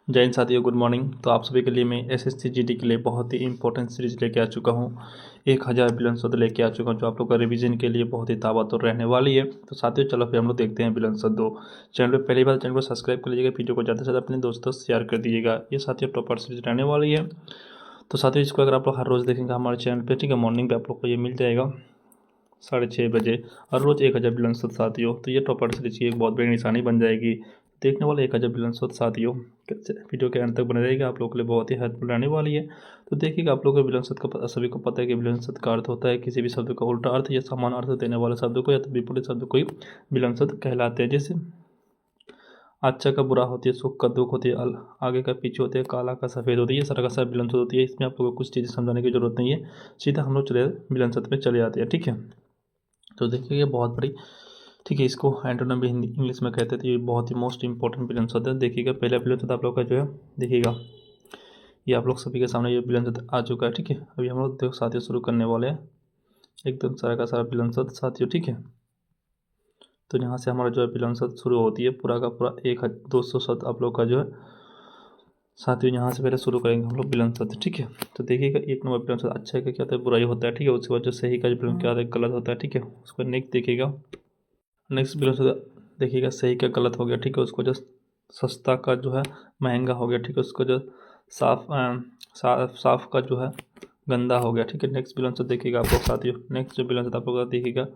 जय हिंद साथियों, good morning. तो आप सभी के लिए मैं एसएससी जीडी के लिए बहुत ही इंपॉर्टेंट सीरीज लेके आ चुका हूँ। 1000 बिलियन शब्द लेके आ चुका हूँ जो आप लोग का रिवीजन के लिए बहुत ही ताबड़तोड़ रहने वाली है। तो साथियों चलो फिर हम लोग देखते हैं बिलियन शब्द 2। चैनल पर पहली बार चैनल को सब्सक्राइब कर लीजिएगा, वीडियो को ज़्यादा से ज़्यादा अपने दोस्तों से शेयर कर दीजिएगा। ये साथियों टॉपर सीरीज रहने वाली है। तो साथियों इसको अगर आप लोग हर रोज़ देखेंगे हमारे चैनल पर, ठीक है, मॉर्निंग पर आप लोग को ये मिल जाएगा 6:30 बजे, और रोज़ 1000 बिलियन शब्द साथियों। तो ये टॉपर सीरीज की एक बहुत बड़ी निशानी बन जाएगी। देखने वाले 1000 बिलियन शब्द साथियों वीडियो के अंत तक बने रहेगा, आप लोगों के लिए बहुत ही हेल्पफुल रहने वाली है। तो देखिएगा, आप लोगों को बिलियन शब्द का सभी को पता है कि बिलियन शब्द का अर्थ होता है किसी भी शब्द का उल्टा अर्थ या समान अर्थ देने वाले शब्द को या तो विपरीत शब्द को ही बिलियन शब्द कहलाते हैं। जैसे अच्छा का बुरा होती है, सुख का दुख होती है, आगे का पीछे होती है, काला का सफ़ेद होती है, सारा का सारा बिलियन शब्द होती है। इसमें आप लोगों को कुछ चीज़ें समझाने की जरूरत नहीं है, सीधा हम लोग चले बिलियन शब्द पे चले जाते हैं, ठीक है। तो देखिए ये बहुत बड़ी, ठीक है, इसको एंटोनिम भी हिंदी इंग्लिश में कहते थे। ये बहुत ही मोस्ट इंपॉर्टेंट बिलियन शब्द है। देखिएगा पहला बिलियन शब्द आप लोग का जो है, देखिएगा ये आप लोग सभी के सामने ये बिलियन शब्द आ चुका है, ठीक है। अभी हम लोग देखो साथियों शुरू करने वाले हैं एकदम सारा का सारा बिलियन शब्द साथियों, ठीक है। तो यहाँ से हमारा जो है बिलियन शब्द शुरू होती है, पूरा का पूरा 1200 शब्द आप लोग का जो है साथियों यहाँ से पहले शुरू करेंगे हम लोग बिलियन शब्द, ठीक है। तो देखिएगा 1 नंबर बिलियन शब्द अच्छा का क्या होता है, बुराई होता है, ठीक है। उसके बाद जो सही का जो बिलियन क्या होता है, गलत होता है, ठीक है। उसको नेक्स्ट देखिएगा, नेक्स्ट बिलियन शब्द देखिएगा सही का गलत हो गया, ठीक है। उसको जो सस्ता का जो है महंगा हो गया, ठीक है। उसको जो साफ का जो है गंदा हो गया, ठीक है। नेक्स्ट बिलियन शब्द देखिएगा आप लोग साथियों, नेक्स्ट जो बिलियन शब्द आप लोग देखिएगा,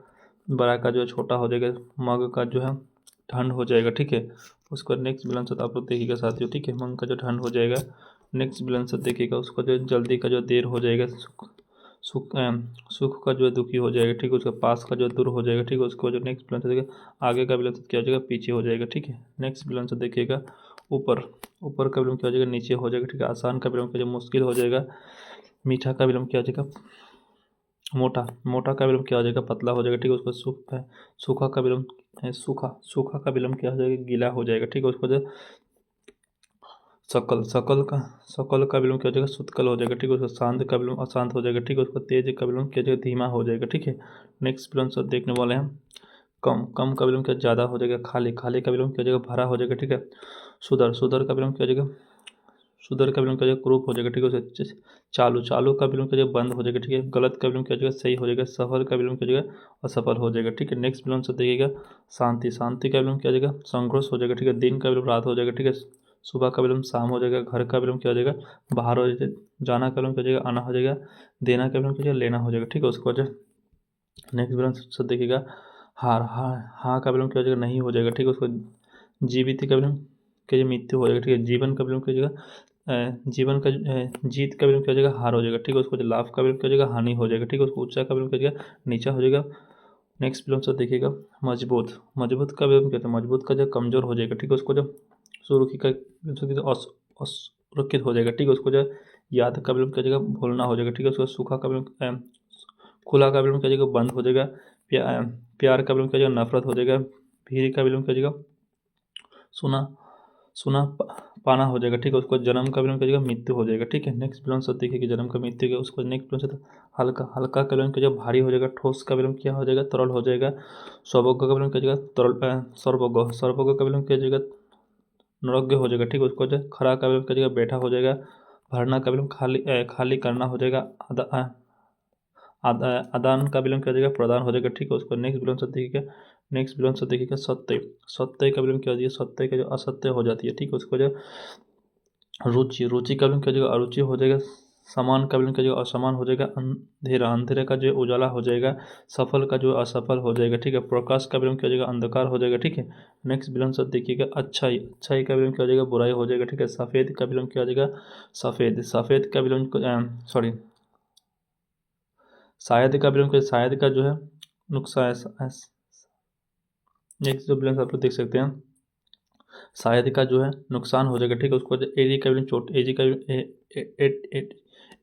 बड़ा का जो है छोटा हो जाएगा, मग का जो है ठंड हो जाएगा, ठीक है। उसको नेक्स्ट बिलियन शब्द आप लोग देखिएगा साथियों, ठीक है, मंग का जो ठंड हो जाएगा। नेक्स्ट बिलियन शब्द देखिएगा, उसका जो जल्दी का जो देर हो जाएगा, सुख का जो है दुखी हो जाएगा, ठीक है। उसका पास का जो दूर हो जाएगा, ठीक है। उसको जो नेक्स्ट बिलियन शब्द देखिएगा, आगे का बिलियन शब्द क्या हो जाएगा, पीछे हो जाएगा, ठीक है। नेक्स्ट बिलियन शब्द देखिएगा, ऊपर, ऊपर का विलोम क्या हो जाएगा, नीचे हो जाएगा, ठीक है। आसान का विलोम क्या हो जाएगा, मुश्किल हो जाएगा। मीठा का विलोम क्या हो जाएगा, मोटा, मोटा का विलोम क्या हो जाएगा, पतला हो जाएगा, ठीक है। उसको सूखा है, सूखा का विलोम सूखा, सूखा का विलोम क्या हो जाएगा, गीला हो जाएगा, ठीक है। उसको जो सकल, सकल का विलोम क्या हो जाएगा, सुतकल हो जाएगा, ठीक है। उसको शांत का विलोम अशांत हो जाएगा, ठीक है। उसको तेज का विलोम क्या हो जाएगा, धीमा हो जाएगा, ठीक है। नेक्स्ट विलोम सब देखने वाले हैं, कम, कम का विलोम क्या ज़्यादा हो जाएगा, खाली, खाली का विलोम क्या हो जाएगा, भरा हो जाएगा, ठीक है। सुधर, सुधर का विलोम क्या हो जाएगा, सुधर का विलोम क्या हो जाएगा, क्रूप हो जाएगा, ठीक है। उसे चालू, चालू का विलोम क्या हो जाएगा, बंद हो जाएगा, ठीक है। गलत का विलोम क्या हो जाएगा, सही हो जाएगा। सफल का विलोम क्या हो जाएगा, असफल हो जाएगा, ठीक है। नेक्स्ट विलोम से देखिएगा, शांति, शांति का विलोम क्या हो जाएगा, संघर्ष हो जाएगा, ठीक है। दिन का विलोम रात हो जाएगा, ठीक है। सुबह का विलोम शाम हो जाएगा। घर का विलोम क्या हो जाएगा, बाहर हो जाएगा। जाना का विलोम क्या हो जाएगा, आना हो जाएगा। देना का विलोम क्या हो जाएगा, लेना हो जाएगा, ठीक है। उसके बाद नेक्स्ट विलोम से देखिएगा, हार, हाँ का विलोम क्या हो जाएगा, नहीं हो जाएगा, ठीक है। उसको जीवित का विलोम क्या हो जाएगा, मृत्यु हो जाएगा, ठीक है। जीवन का विलोम क्या हो जाएगा, जीवन का जीत का विलोम क्या हो जाएगा, हार हो जाएगा, ठीक है। उसको जो लाभ का विलोम क्या हो जाएगा, हानि हो जाएगा, ठीक है। उसको ऊंचा का विलोम क्या हो जाएगा, नीचा हो जाएगा। नेक्स्ट विलोम से देखिएगा, मजबूत, मजबूत का विलोम क्या होता है, मजबूत का जो कमजोर हो जाएगा, ठीक है। उसको जो सुरुखी का असुरक्षित हो जाएगा, ठीक है। उसको जो याद का विलोम क्या हो जाएगा, भूलना हो जाएगा, ठीक है। उसको सूखा का विलोम खुला का विलोम क्या हो जाएगा, बंद हो जाएगा। प्यार का विलोम क्या हो जाएगा, नफरत हो जाएगा। भीड़ का विलोम क्या हो जाएगा, सुना, सुना पाना हो जाएगा, ठीक है। उसको जन्म का विलोम क्या हो जाएगा, मृत्यु हो जाएगा, ठीक है। नेक्स्ट विलोम शब्द देखिए कि जन्म का मृत्यु का, उसको नेक्स्ट विलोम शब्द हल्का, हल्का का विलोम क्या हो जाएगा, भारी हो जाएगा। ठोस का विलोम क्या हो जाएगा, तरल हो जाएगा। सौभाग्य का विलोम क्या हो जाएगा, तरल, सर्वज्ञ, सर्वज्ञ का विलोम क्या हो जाएगा, नरोग्य हो जाएगा, ठीक है। उसको जो खड़ा का विलोम क्या हो जाएगा, बैठा हो जाएगा। भरना का विलोम खाली, खाली करना हो जाएगा। आदान का विलोम क्या हो जाएगा, प्रदान हो जाएगा, ठीक है। उसको नेक्स्ट विलोम शब्द देखिएगा, नेक्स्ट विलोम शब्द देखिएगा, सत्य, सत्य का विलोम क्या हो जाएगा, सत्य का जो असत्य हो जाती है, ठीक है। उसको जो रुचि, रुचि का विलोम क्या हो जाएगा, अरुचि हो जाएगा। समान का विलोम क्या हो जाएगा, असमान हो जाएगा। अंधेरा, अंधेरे का जो उजाला हो जाएगा। सफल का जो असफल हो जाएगा, ठीक है। प्रकाश का विलोम क्या हो जाएगा, अंधकार हो जाएगा, ठीक है। नेक्स्ट विलोम शब्द देखिएगा, अच्छाई, अच्छाई का विलोम क्या हो जाएगा, बुराई हो जाएगा, ठीक है। सफ़ेद का विलोम क्या हो जाएगा, सफ़ेद, सफ़ेद का विलोम सॉरी, शायद का विलोम क्या, शायद का जो है नुकसान। नेक्स्ट जो विलोम आप लोग देख सकते हैं, शायद का जो है नुकसान हो जाएगा, ठीक है। उसको एडी का विलोम चोट, एजी का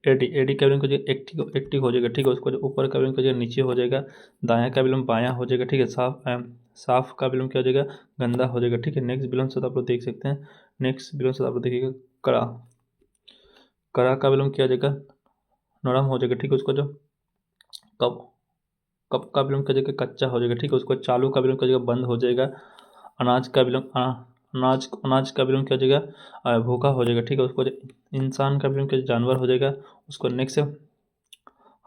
एडी, एडी का विलोम एक्टिव, एक्टिव हो जाएगा, ठीक है। उसको ऊपर का विलोम क्या हो जाएगा, नीचे हो जाएगा। दायां का विलोम बायां हो जाएगा, ठीक है। साफ, साफ का विलोम क्या हो जाएगा, गंदा हो जाएगा, ठीक है। नेक्स्ट विलोम से आप लोग देख सकते हैं, नेक्स्ट विलोम से आप लोग देखिएगा, कड़ा, कड़ा का विलोम क्या हो जाएगा, नरम हो जाएगा, ठीक है। उसको जो कब, कप का विलोम क्या हो जाएगा, कच्चा हो जाएगा, ठीक है। उसको चालू का विलोम क्या हो जाएगा, बंद हो जाएगा। अनाज का विलोम अनाज का विलोम क्या हो जाएगा भूखा हो जाएगा, ठीक है। उसको इंसान का विलोम क्या जानवर हो जाएगा। उसको नेक्स्ट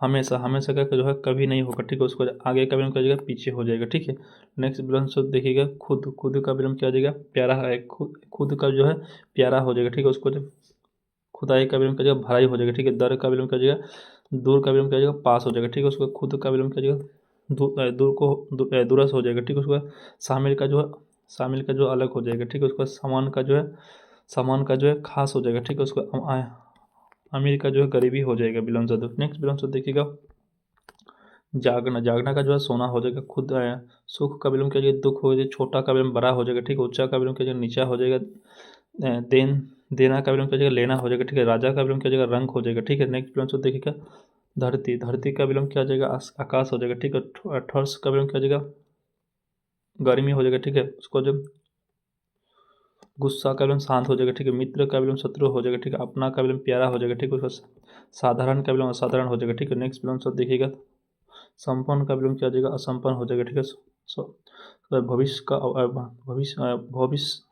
हमेशा, हमेशा का जो है कभी नहीं होगा, ठीक है। उसको आगे का विलोम क्या हो जाएगा पीछे हो जाएगा, ठीक है। नेक्स्ट विलोम शब्द देखिएगा खुद, खुद का विलोम क्या हो जाएगा प्यारा है, खुद का जो है प्यारा हो जाएगा, ठीक है। उसको जो खुदाई का विलोम क्या हो जाएगा भराई हो जाएगा, ठीक है। दर का विलोम क्या हो जाएगा दूर का विलोम क्या हो जाएगा पास हो जाएगा, ठीक है। उसको खुद का विलोम क्या हो जाएगा दूरस हो जाएगा, ठीक है। उसको शामिल का जो अलग हो जाएगा, ठीक है। उसको सामान का जो है खास हो जाएगा, ठीक है। उसको अमीर का जो है गरीबी हो जाएगा विलोम शब्द। नेक्स्ट विलोम शब्द देखिएगा जागना, जागना का जो है सोना हो जाएगा। खुद सुख का विलोम क्या हो जाएगा दुख हो जाएगा। छोटा का विलोम बड़ा हो जाएगा, ठीक है। ऊंचा का विलोम क्या हो जाएगा नीचा हो जाएगा। देना का विलोम क्या हो जाएगा लेना हो जाएगा, ठीक है। राजा का विलोम क्या हो जाएगा रंग हो जाएगा, ठीक है। नेक्स्ट विलोम शब्द देखिएगा धरती, धरती का विलोम क्या हो जाएगा आकाश हो जाएगा, ठीक है। ठर्ष का विलोम क्या हो जाएगा गर्मी हो जाएगा, ठीक है। उसको जब गुस्सा का विलोम शांत हो जाएगा, ठीक है। मित्र का विलोम शत्रु हो जाएगा, ठीक है। अपना का विलोम प्यारा हो जाएगा, ठीक है। उसका साधारण का विलोम असाधारण हो जाएगा, ठीक है। नेक्स्ट विलोम शब्द देखिएगा संपन्न का विलोम क्या हो जाएगा असंपन्न हो जाएगा, ठीक है। भविष्य का भविष्य भविष्य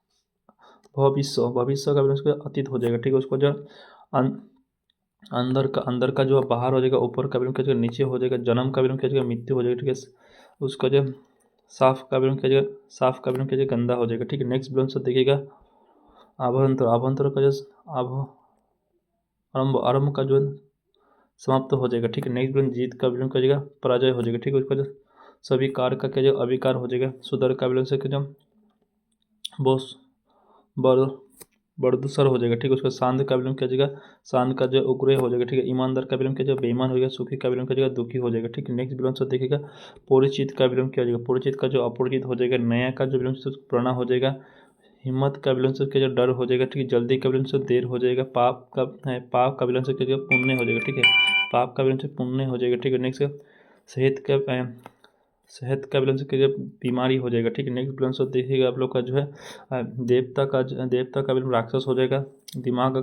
भविष्य भविष्य का विलोम अतीत हो जाएगा, ठीक है। उसको जो अंदर का जो बाहर हो जाएगा। ऊपर का विलोम क्या हो जाएगा नीचे हो जाएगा। जन्म का विलोम क्या हो जाएगा मृत्यु हो जाएगा, ठीक है। उसका जो साफ का विलोम क्या हो जाएगा साफ का विलोम क्या हो जाएगा गंदा हो जाएगा, ठीक है। नेक्स्ट विलोम शब्द देखिएगा आभंतर, आभंतर का जो आरंभ, आरंभ का जो समाप्त हो जाएगा, ठीक है। नेक्स्ट विलोम जीत का विलोम क्या हो जाएगा पराजय हो जाएगा, ठीक है। उसका जो सभी कार का क्या जो अविकार हो जाएगा। सुधर का विलोम से क्या जो बोस बड़दूसर हो जाएगा, ठीक है। उसका शांत का विलोम क्या हो जाएगा शांत का जो उग्र हो जाएगा, ठीक है। ईमानदार का विलोम क्या जो बेईमान हो जाएगा। सुखी का विलोम क्या हो जाएगा दुखी हो जाएगा, ठीक है। नेक्स्ट विलोम से देखिएगा परिचित का विलोम क्या हो जाएगा परिचित का जो अपरिचित हो जाएगा। नया का जो विलोम से पुराना हो जाएगा। हिम्मत का विलोम से क्या जो डर हो जाएगा, ठीक है। जल्दी का विलोम से देर हो जाएगा। पाप का विलोम से क्या पुण्य हो जाएगा, ठीक है। पाप का विलोम से पुण्य हो जाएगा, ठीक है। नेक्स्ट सेहत का विलोम से क्या बीमारी हो जाएगा, ठीक है। नेक्स्ट विलोम से देखिएगा आप लोग का जो है देवता का विलोम राक्षस हो जाएगा। दिमाग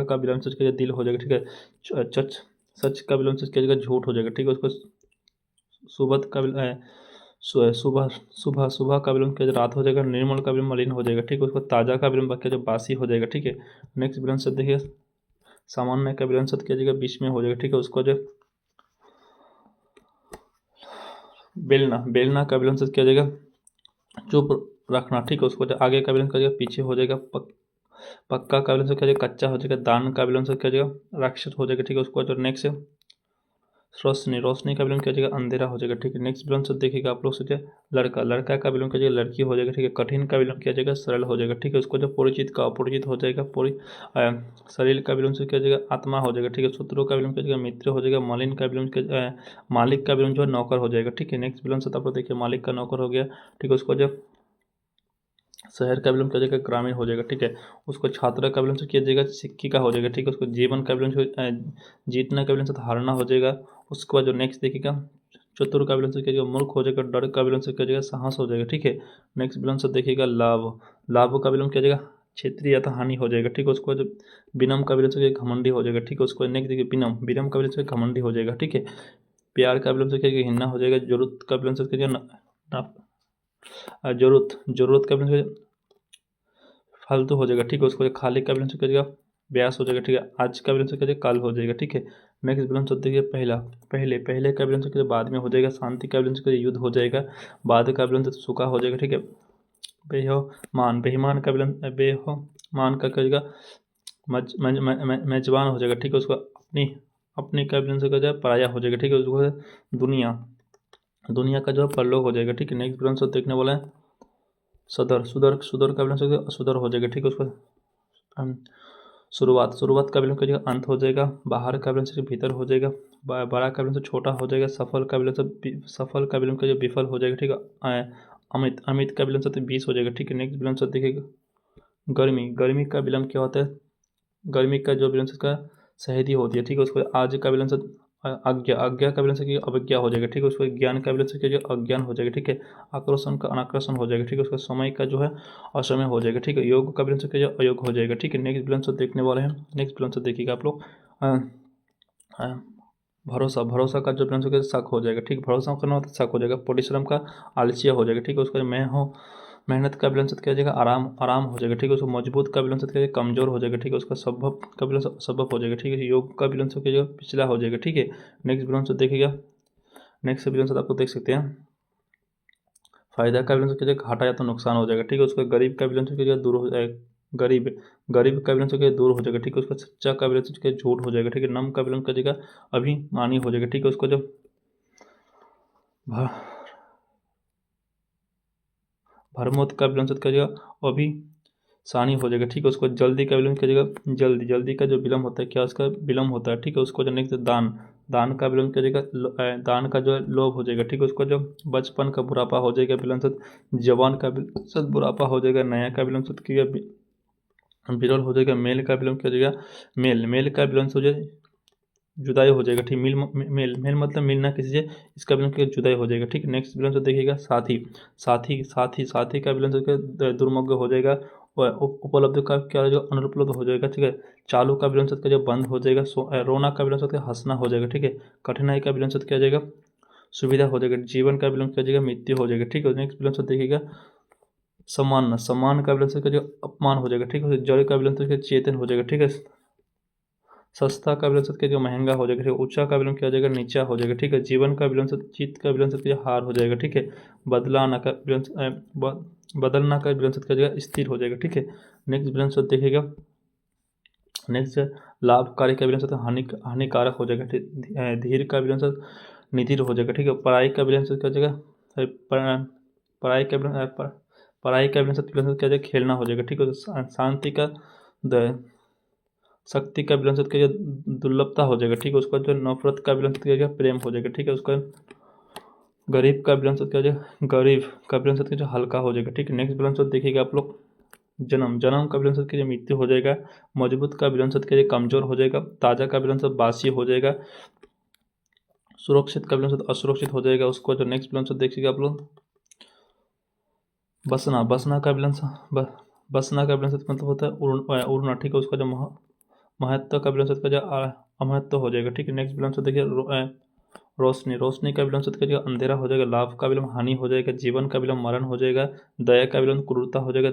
का विलोम से क्या दिल हो जाएगा, ठीक है। सच का विलोम से क्या झूठ हो जाएगा, ठीक है। उसको सुबह का सुबह सुबह सुबह का विलोम क्या रात हो जाएगा। निर्मल का विलोम मलिन हो जाएगा, ठीक है। उसको ताज़ा का विलोम क्या जो बासी हो जाएगा, ठीक है। नेक्स्ट विलोम से देखिए सामान्य का विलोम से क्या जाएगा बीच में हो जाएगा, ठीक है। उसको जो बेलना, बेलना का विलोम से क्या हो जाएगा चुप रखना, ठीक है। उसको जो आगे का विलोम क्या जाएगा पीछे हो जाएगा। पक्का का विलोम से क्या जाएगा कच्चा हो जाएगा। दान का विलोम से क्या जाएगा राक्षस हो जाएगा, ठीक है। उसको जो नेक्स्ट रोशनी, रोशनी का विलोम क्या हो जाएगा अंधेरा हो जाएगा, ठीक है। नेक्स्ट विलोम से देखिएगा आप लोग सोचिए लड़का, लड़का का विलोम क्या हो जाएगा लड़की हो जाएगा, ठीक है। कठिन का विलोम क्या हो जाएगा सरल हो जाएगा, ठीक है। उसको जो परिचित का अपरिचित हो जाएगा। शरीर का विलोम से क्या हो जाएगा आत्मा हो जाएगा, ठीक है। शत्रु का विलोम क्या हो जाएगा मित्र हो जाएगा। मलिन का विलोम क्या मालिक का विलोम जो है नौकर हो जाएगा, ठीक है। नेक्स्ट विलोम से आप लोग देखिए मालिक का नौकर हो गया, ठीक है। उसको जब शहर का विलोम क्या हो जाएगा ग्रामीण हो जाएगा, ठीक है। उसको छात्र का विलोम से किया जाएगा शिक्षिका हो जाएगा, ठीक है। उसको जीवन का विलोम से जीतना का विलोम से हारना हो जाएगा। उसके बाद जो नेक्स्ट देखिएगा चतुर का विलोम से क्या जाएगा मूर्ख हो जाएगा। डर का विलोम से क्या जाएगा साहस हो जाएगा, ठीक है। नेक्स्ट विलोम से देखिएगा लाभ, लाभ का विलोम क्या जाएगा क्षेत्रीय या हानि हो जाएगा, ठीक है। उसको जो विनम का विलोम से घमंडी हो जाएगा, ठीक है। उसको नेक्स्ट देखिए विनम, विनम का विलोम से घमंडी हो जाएगा, ठीक है। प्यार का विलोम से क्या हिन्ना हो जाएगा। जरूरत का विलोम से क्या जरूरत, जरूरत का विलोम से फालतू हो जाएगा, ठीक है। उसको खाली का विलोम से क्या जाएगा ब्यास हो जाएगा, ठीक है। आज का विलोम से क्या काल हो जाएगा, ठीक है। नेक्स्ट विलोम शब्द देखिए पहला, पहले, पहले का विलोम से क्या बाद में हो जाएगा। शांति का विलोम से क्या युद्ध हो जाएगा। बाद का विलोम से सूखा हो जाएगा, ठीक है। बेईमान, बेईमान का विलोम बेईमान का क्या जाएगा मेजबान हो जाएगा, ठीक है। उसको अपनी अपनी का विलोम से क्या जाएगा पराया हो जाएगा, ठीक है। उसको दुनिया, दुनिया का जो है परलोक हो जाएगा, ठीक है। नेक्स्ट विलोम शब्द देखने वाला है सदर, सुधर, सुधर का विलोम से असुधर हो जाएगा, ठीक है। उसको शुरुआत, शुरुआत का विलोम क्या जाएगा अंत हो जाएगा। बाहर का विलोम से भीतर हो जाएगा। बड़ा का विलोम से छोटा हो जाएगा। सफल का विलोम से सफल का विलोम क्या विफल हो जाएगा, ठीक है। अमित, अमित का विलोम से 20 हो जाएगा, ठीक है। नेक्स्ट विलोम से देखिएगा गर्मी, गर्मी का विलोम क्या होता है गर्मी का जो विलोम से का सहेदी होती है, ठीक है। उसको आज का विलोम से आज्ञा, आज्ञा का विलोम से अवज्ञा हो जाएगा, ठीक है। उसको ज्ञान का विलोम से क्या अज्ञान हो जाएगा, ठीक है। आकर्षण का अनाकर्षण हो जाएगा, ठीक है। उसका समय का जो है असमय हो जाएगा, ठीक है। योग का विलोम से क्या अयोग हो जाएगा, ठीक है। नेक्स्ट विलोम से देखने वाले हैं। नेक्स्ट विलोम से देखिएगा आप लोग भरोसा, भरोसा का जो विलोम से शक हो जाएगा, ठीक। भरोसा करना होता है शक हो जाएगा। परिश्रम का आलस्य हो जाएगा, ठीक है। उसका मैं हूँ मेहनत का विलोम शब्द क्या हो जाएगा, आराम आराम हो जाएगा, ठीक है। उसको मजबूत का विलोम शब्द क्या हो जाएगा, कमजोर हो जाएगा, ठीक है। उसका संभव का विलोम शब्द असंभव हो जाएगा, ठीक है। योग का विलोम शब्द क्या हो जाएगा, पिछला हो जाएगा, ठीक है। नेक्स्ट विलोम शब्द देखिएगा, नेक्स्ट विलोम शब्द आपको देख सकते हैं, फायदा का विलोम शब्द क्या हो जाएगा, घाटा या तो नुकसान हो जाएगा, ठीक है। उसका गरीब का विलोम शब्द क्या हो जाएगा, दूर हो जाएगा, गरीब गरीब का विलोम शब्द क्या है, दूर हो जाएगा, ठीक है। उसका सच्चा का विलोम शब्द क्या है, झूठ हो जाएगा, ठीक है। नम का विलोम क्या हो जाएगा, अभिमानी हो जाएगा, ठीक है। उसको जब भरमोत का विलोम शब्द क्या हो जाएगा, अभिसानी हो जाएगा, ठीक है। उसको जल्दी का विलोम क्या हो जाएगा, जल्दी जल्दी का जो विलम्ब होता है, क्या उसका विलम्ब होता है, ठीक है। उसको जो नेक्स्ट दान, दान का विलोम क्या हो जाएगा, दान का जो है लोभ हो जाएगा, ठीक है। उसको जो बचपन का बुढ़ापा हो जाएगा विलोम शब्द, जवान का विलोम शब्द बुढ़ापा हो जाएगा, नया का विलोम शब्द क्या विरल हो जाएगा, मेल का विलोम क्या हो जाएगा, मेल मेल का विलोम हो जाए जुदाई हो जाएगा, ठीक। मेल मेल मतलब मिलना किसी से, इसका विलोम क्या जुदाई हो जाएगा, ठीक। नेक्स्ट विलोम शब्द देखिएगा, साथी साथी साथी साथी का विलोम शब्द क्या दुर्मग्य हो जाएगा, और उपलब्ध का क्या हो जाएगा, अनुपलब्ध हो जाएगा, ठीक है। चालू का विलोम शब्द का जो बंद हो जाएगा, रोना का विलोम शब्द क्या हंसना हो जाएगा, ठीक है। कठिनाई का विलोम शब्द क्या हो जाएगा, सुविधा हो जाएगा। जीवन का विलोम क्या हो जाएगा, मृत्यु हो जाएगा, ठीक है। नेक्स्ट विलोम शब्द देखिएगा, सम्मान सम्मान का विलोम शब्द का जो अपमान हो जाएगा, ठीक है। जड़ का विलोम शब्द चेतन हो जाएगा, ठीक है। सस्ता का विलोम शब्द क्या जो महंगा हो जाएगा, ठीक है। ऊंचा का विलोम क्या हो जाएगा, नीचा हो जाएगा, ठीक है। जीवन का विलोम शब्द जीत का विलोम शब्द क्या हार हो जाएगा, ठीक है। बदलाना का विलोम बदलना का विलोम शब्द क्या हो जाएगा, स्थिर हो जाएगा, ठीक है। नेक्स्ट विलोम शब्द देखिएगा, नेक्स्ट लाभकारी का विलोम शब्द हानिकारक हो जाएगा, धीर का विलोम शब्द निधिर हो जाएगा, ठीक है। पढ़ाई का विलोम शब्द क्या हो जाएगा, पढ़ाई का पढ़ाई का विलोम शब्द क्या हो जाएगा, खेलना हो जाएगा, ठीक है। शांति का शक्ति का विलोम शब्द क्या दुर्लभता हो जाएगा, ठीक है। उसका जो नफरत का विलोम शब्द क्या हो जाएगा, प्रेम हो जाएगा, ठीक है। उसका गरीब का विलोम शब्द क्या हो जाएगा, गरीब का विलोम शब्द क्या हल्का हो जाएगा, ठीक है। नेक्स्ट विलोम शब्द देखिएगा आप लोग, जन्म जन्म का विलोम शब्द क्या मृत्यु हो जाएगा। मजबूत का विलोम शब्द क्या कमजोर हो जाएगा। ताजा का विलोम शब्द बासी हो जाएगा। सुरक्षित का विलोम शब्द असुरक्षित हो जाएगा। उसको जो नेक्स्ट विलोम शब्द देखिएगा आप लोग, बसना बसना का विलोम शब्द बसना का विलोम शब्द मतलब होता है उड़ना, ठीक है। उसका जो महत्व का विलोम शब्द का जो अमहत्व हो जाएगा, ठीक है। नेक्स्ट विलोम शब्द देखिए, रोशनी रोशनी का विलोम शब्द का जो अंधेरा हो जाएगा। लाभ का विलोम हानि हो जाएगा। जीवन का विलोम मरण हो जाएगा। दया का विलोम क्रूरता हो जाएगा।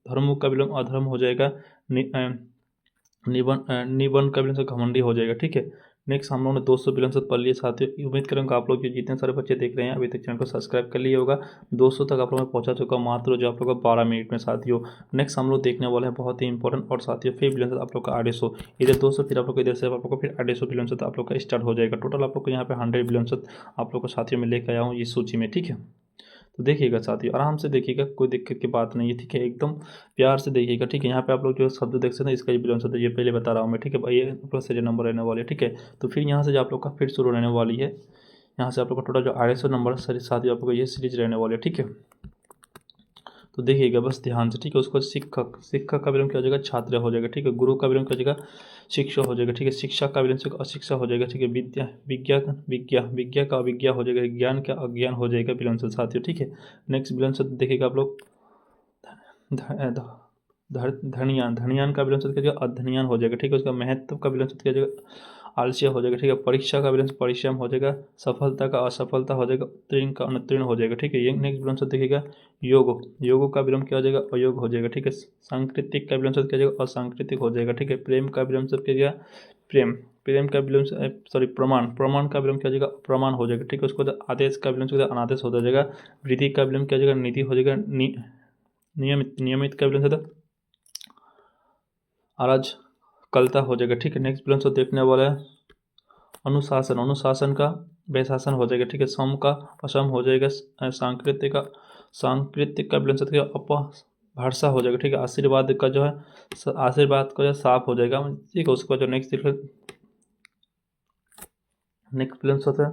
धर्म का विलोम अधर्म हो जाएगा। निबन का विलोम घमंडी हो जाएगा, ठीक है। नेक्स्ट हम लोगों ने 200 विलोम शब्द पढ़ लिए साथियों। उम्मीद करूँगा आप लोग जितने सारे बच्चे देख रहे हैं अभी तक चैनल को सब्सक्राइब कर लिए होगा। 200 तक आप लोगों में पहुंचा चुका मात्र जो आप लोग का 12 मिनट में साथियों। नेक्स्ट हम लोग देखने वाले हैं बहुत ही इंपॉर्टेंट और साथियों फिर विलोम शब्द आप लोग का 250, इधर 200 फिर आप लोग को इधर से आप लोग को फिर 250 विलोम शब्द आप लोग का स्टार्ट हो जाएगा। टोटल आप लोग को यहाँ पे 100 विलोम शब्द आप लोग को साथियों में लेकर आया हूँ इस सूची में, ठीक है। तो देखिएगा साथियों, आराम से देखिएगा, कोई दिक्कत की बात नहीं है, ठीक है। एकदम प्यार से देखिएगा, ठीक है। यहाँ पे आप लोग जो शब्द देख सकते हैं इसका विलोम शब्द ये पहले बता रहा हूँ मैं, ठीक है। ये प्लस से जो नंबर रहने वाले, ठीक है। तो फिर यहाँ से जो आप लोग का फिर शुरू रहने वाली है, यहाँ से आप लोग का टोटल जो 250 नंबर साथियों आप लोग ये सीरीज रहने वाली है, ठीक है। तो देखिएगा बस ध्यान से, ठीक है। उसको शिक्षक शिक्षक का विलोम क्या हो जाएगा, छात्र हो जाएगा, ठीक है। गुरु का विलोम क्या हो जाएगा, शिक्षक हो जाएगा, ठीक है। शिक्षा का विलोम से अशिक्षा हो जाएगा, ठीक है। विद्या विज्ञा विज्ञा का अविज्ञा हो जाएगा। ज्ञान का अज्ञान हो जाएगा विलोम से साथियों, ठीक है। नेक्स्ट विलोम से देखिएगा आप लोग, धनियान धनियान का विलोम शब्द क्या अधनियान हो जाएगा, ठीक है। उसका महत्व का विलोम शब्द क्या हो जाएगा, आलस्य हो जाएगा, ठीक है। परीक्षा का विलोम परिश्रम हो जाएगा। सफलता का असफलता हो जाएगा। उत्तीर्ण का अनुत्तीर्ण हो जाएगा, ठीक है। ये नेक्स्ट विलोम शब्द देखिएगा, योग योग का विलोम क्या हो जाएगा, अयोग हो जाएगा, ठीक है। सांकृतिक का विलोम शब्द क्या हो जाएगा, असांकृतिक हो जाएगा, ठीक है। प्रेम का विलोम शब्द क्या हो जाएगा, प्रेम प्रेम का विलोम सॉरी प्रमाण प्रमाण का विलोम क्या हो जाएगा, प्रमाण हो जाएगा, ठीक है। उसको आदेश का विलोम शब्द अनादेश हो जाएगा। वृद्धि का विलोम क्या हो जाएगा, निधि हो जाएगा। नियमित नियमित का विलोम शब्द अराजकता हो जाएगा, ठीक है। नेक्स्ट विलोम शब्द देखने वाला है, अनुशासन अनुशासन का बेशासन हो जाएगा, ठीक है। सम का असम हो जाएगा। सांकृतिक का विलोम शब्द अपभर्षा हो जाएगा, ठीक है। आशीर्वाद का जो है आशीर्वाद का जो साफ हो जाएगा, ठीक है। उसका जो नेक्स्ट विलोम शब्द है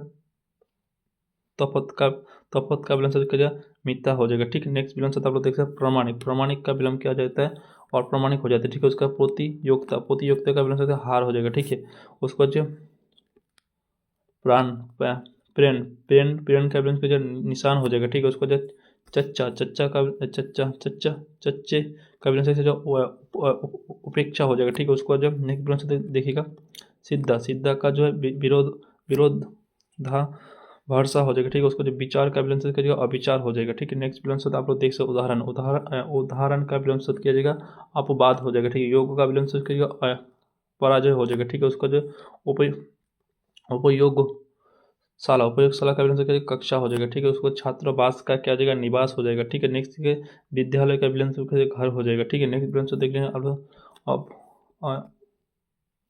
तपत का विलोम शब्द क्या मिथ्या हो जाएगा, ठीक है। नेक्स्ट विलोम शब्द आप लोग देख सकते हैं प्रमाणिक प्रमाणिक का विलोम क्या हो जाता है, और प्रमाणिक हो जाता है, ठीक है। उसका प्रतियोगिता का विलोम शब्द हार हो जाएगा, ठीक है। उसका जो प्राण प्रेरण प्रेरण प्रेरण का विलोम जो निशान हो जाएगा, ठीक है। उसको जो चच्चा चच्चा चच्चे का विलोम जो उपेक्षा हो जाएगा, ठीक है। उसको जब नेक्स्ट विलोम शब्द देखिएगा, सिद्धा सिद्धा का जो है विरोध विरोधा भरसा हो जाएगा, ठीक है। उसको जो विचार का विलंब शब्द किया जाएगा अविचार हो जाएगा, ठीक है। नेक्स्ट विलंब शब्द आप लोग देख सकते उदाहरण उदाहरण का विलंब शब्द किया जाएगा अपवाद हो जाएगा, ठीक है। योग का विलंब शब्द किया जाएगा पराजय हो जाएगा, ठीक है। उसका जो उपयोग शाला उपयोगशाला का विलंब शब्द किया जाएगा कक्षा हो जाएगा, ठीक है। उसको छात्रावास का क्या हो जाएगा निवास हो जाएगा, ठीक है। नेक्स्ट ठीक है विद्यालय का विलंब शब्द किया जाएगा घर हो जाएगा, ठीक है। नेक्स्ट विलंब शब्द देख लेंगे अब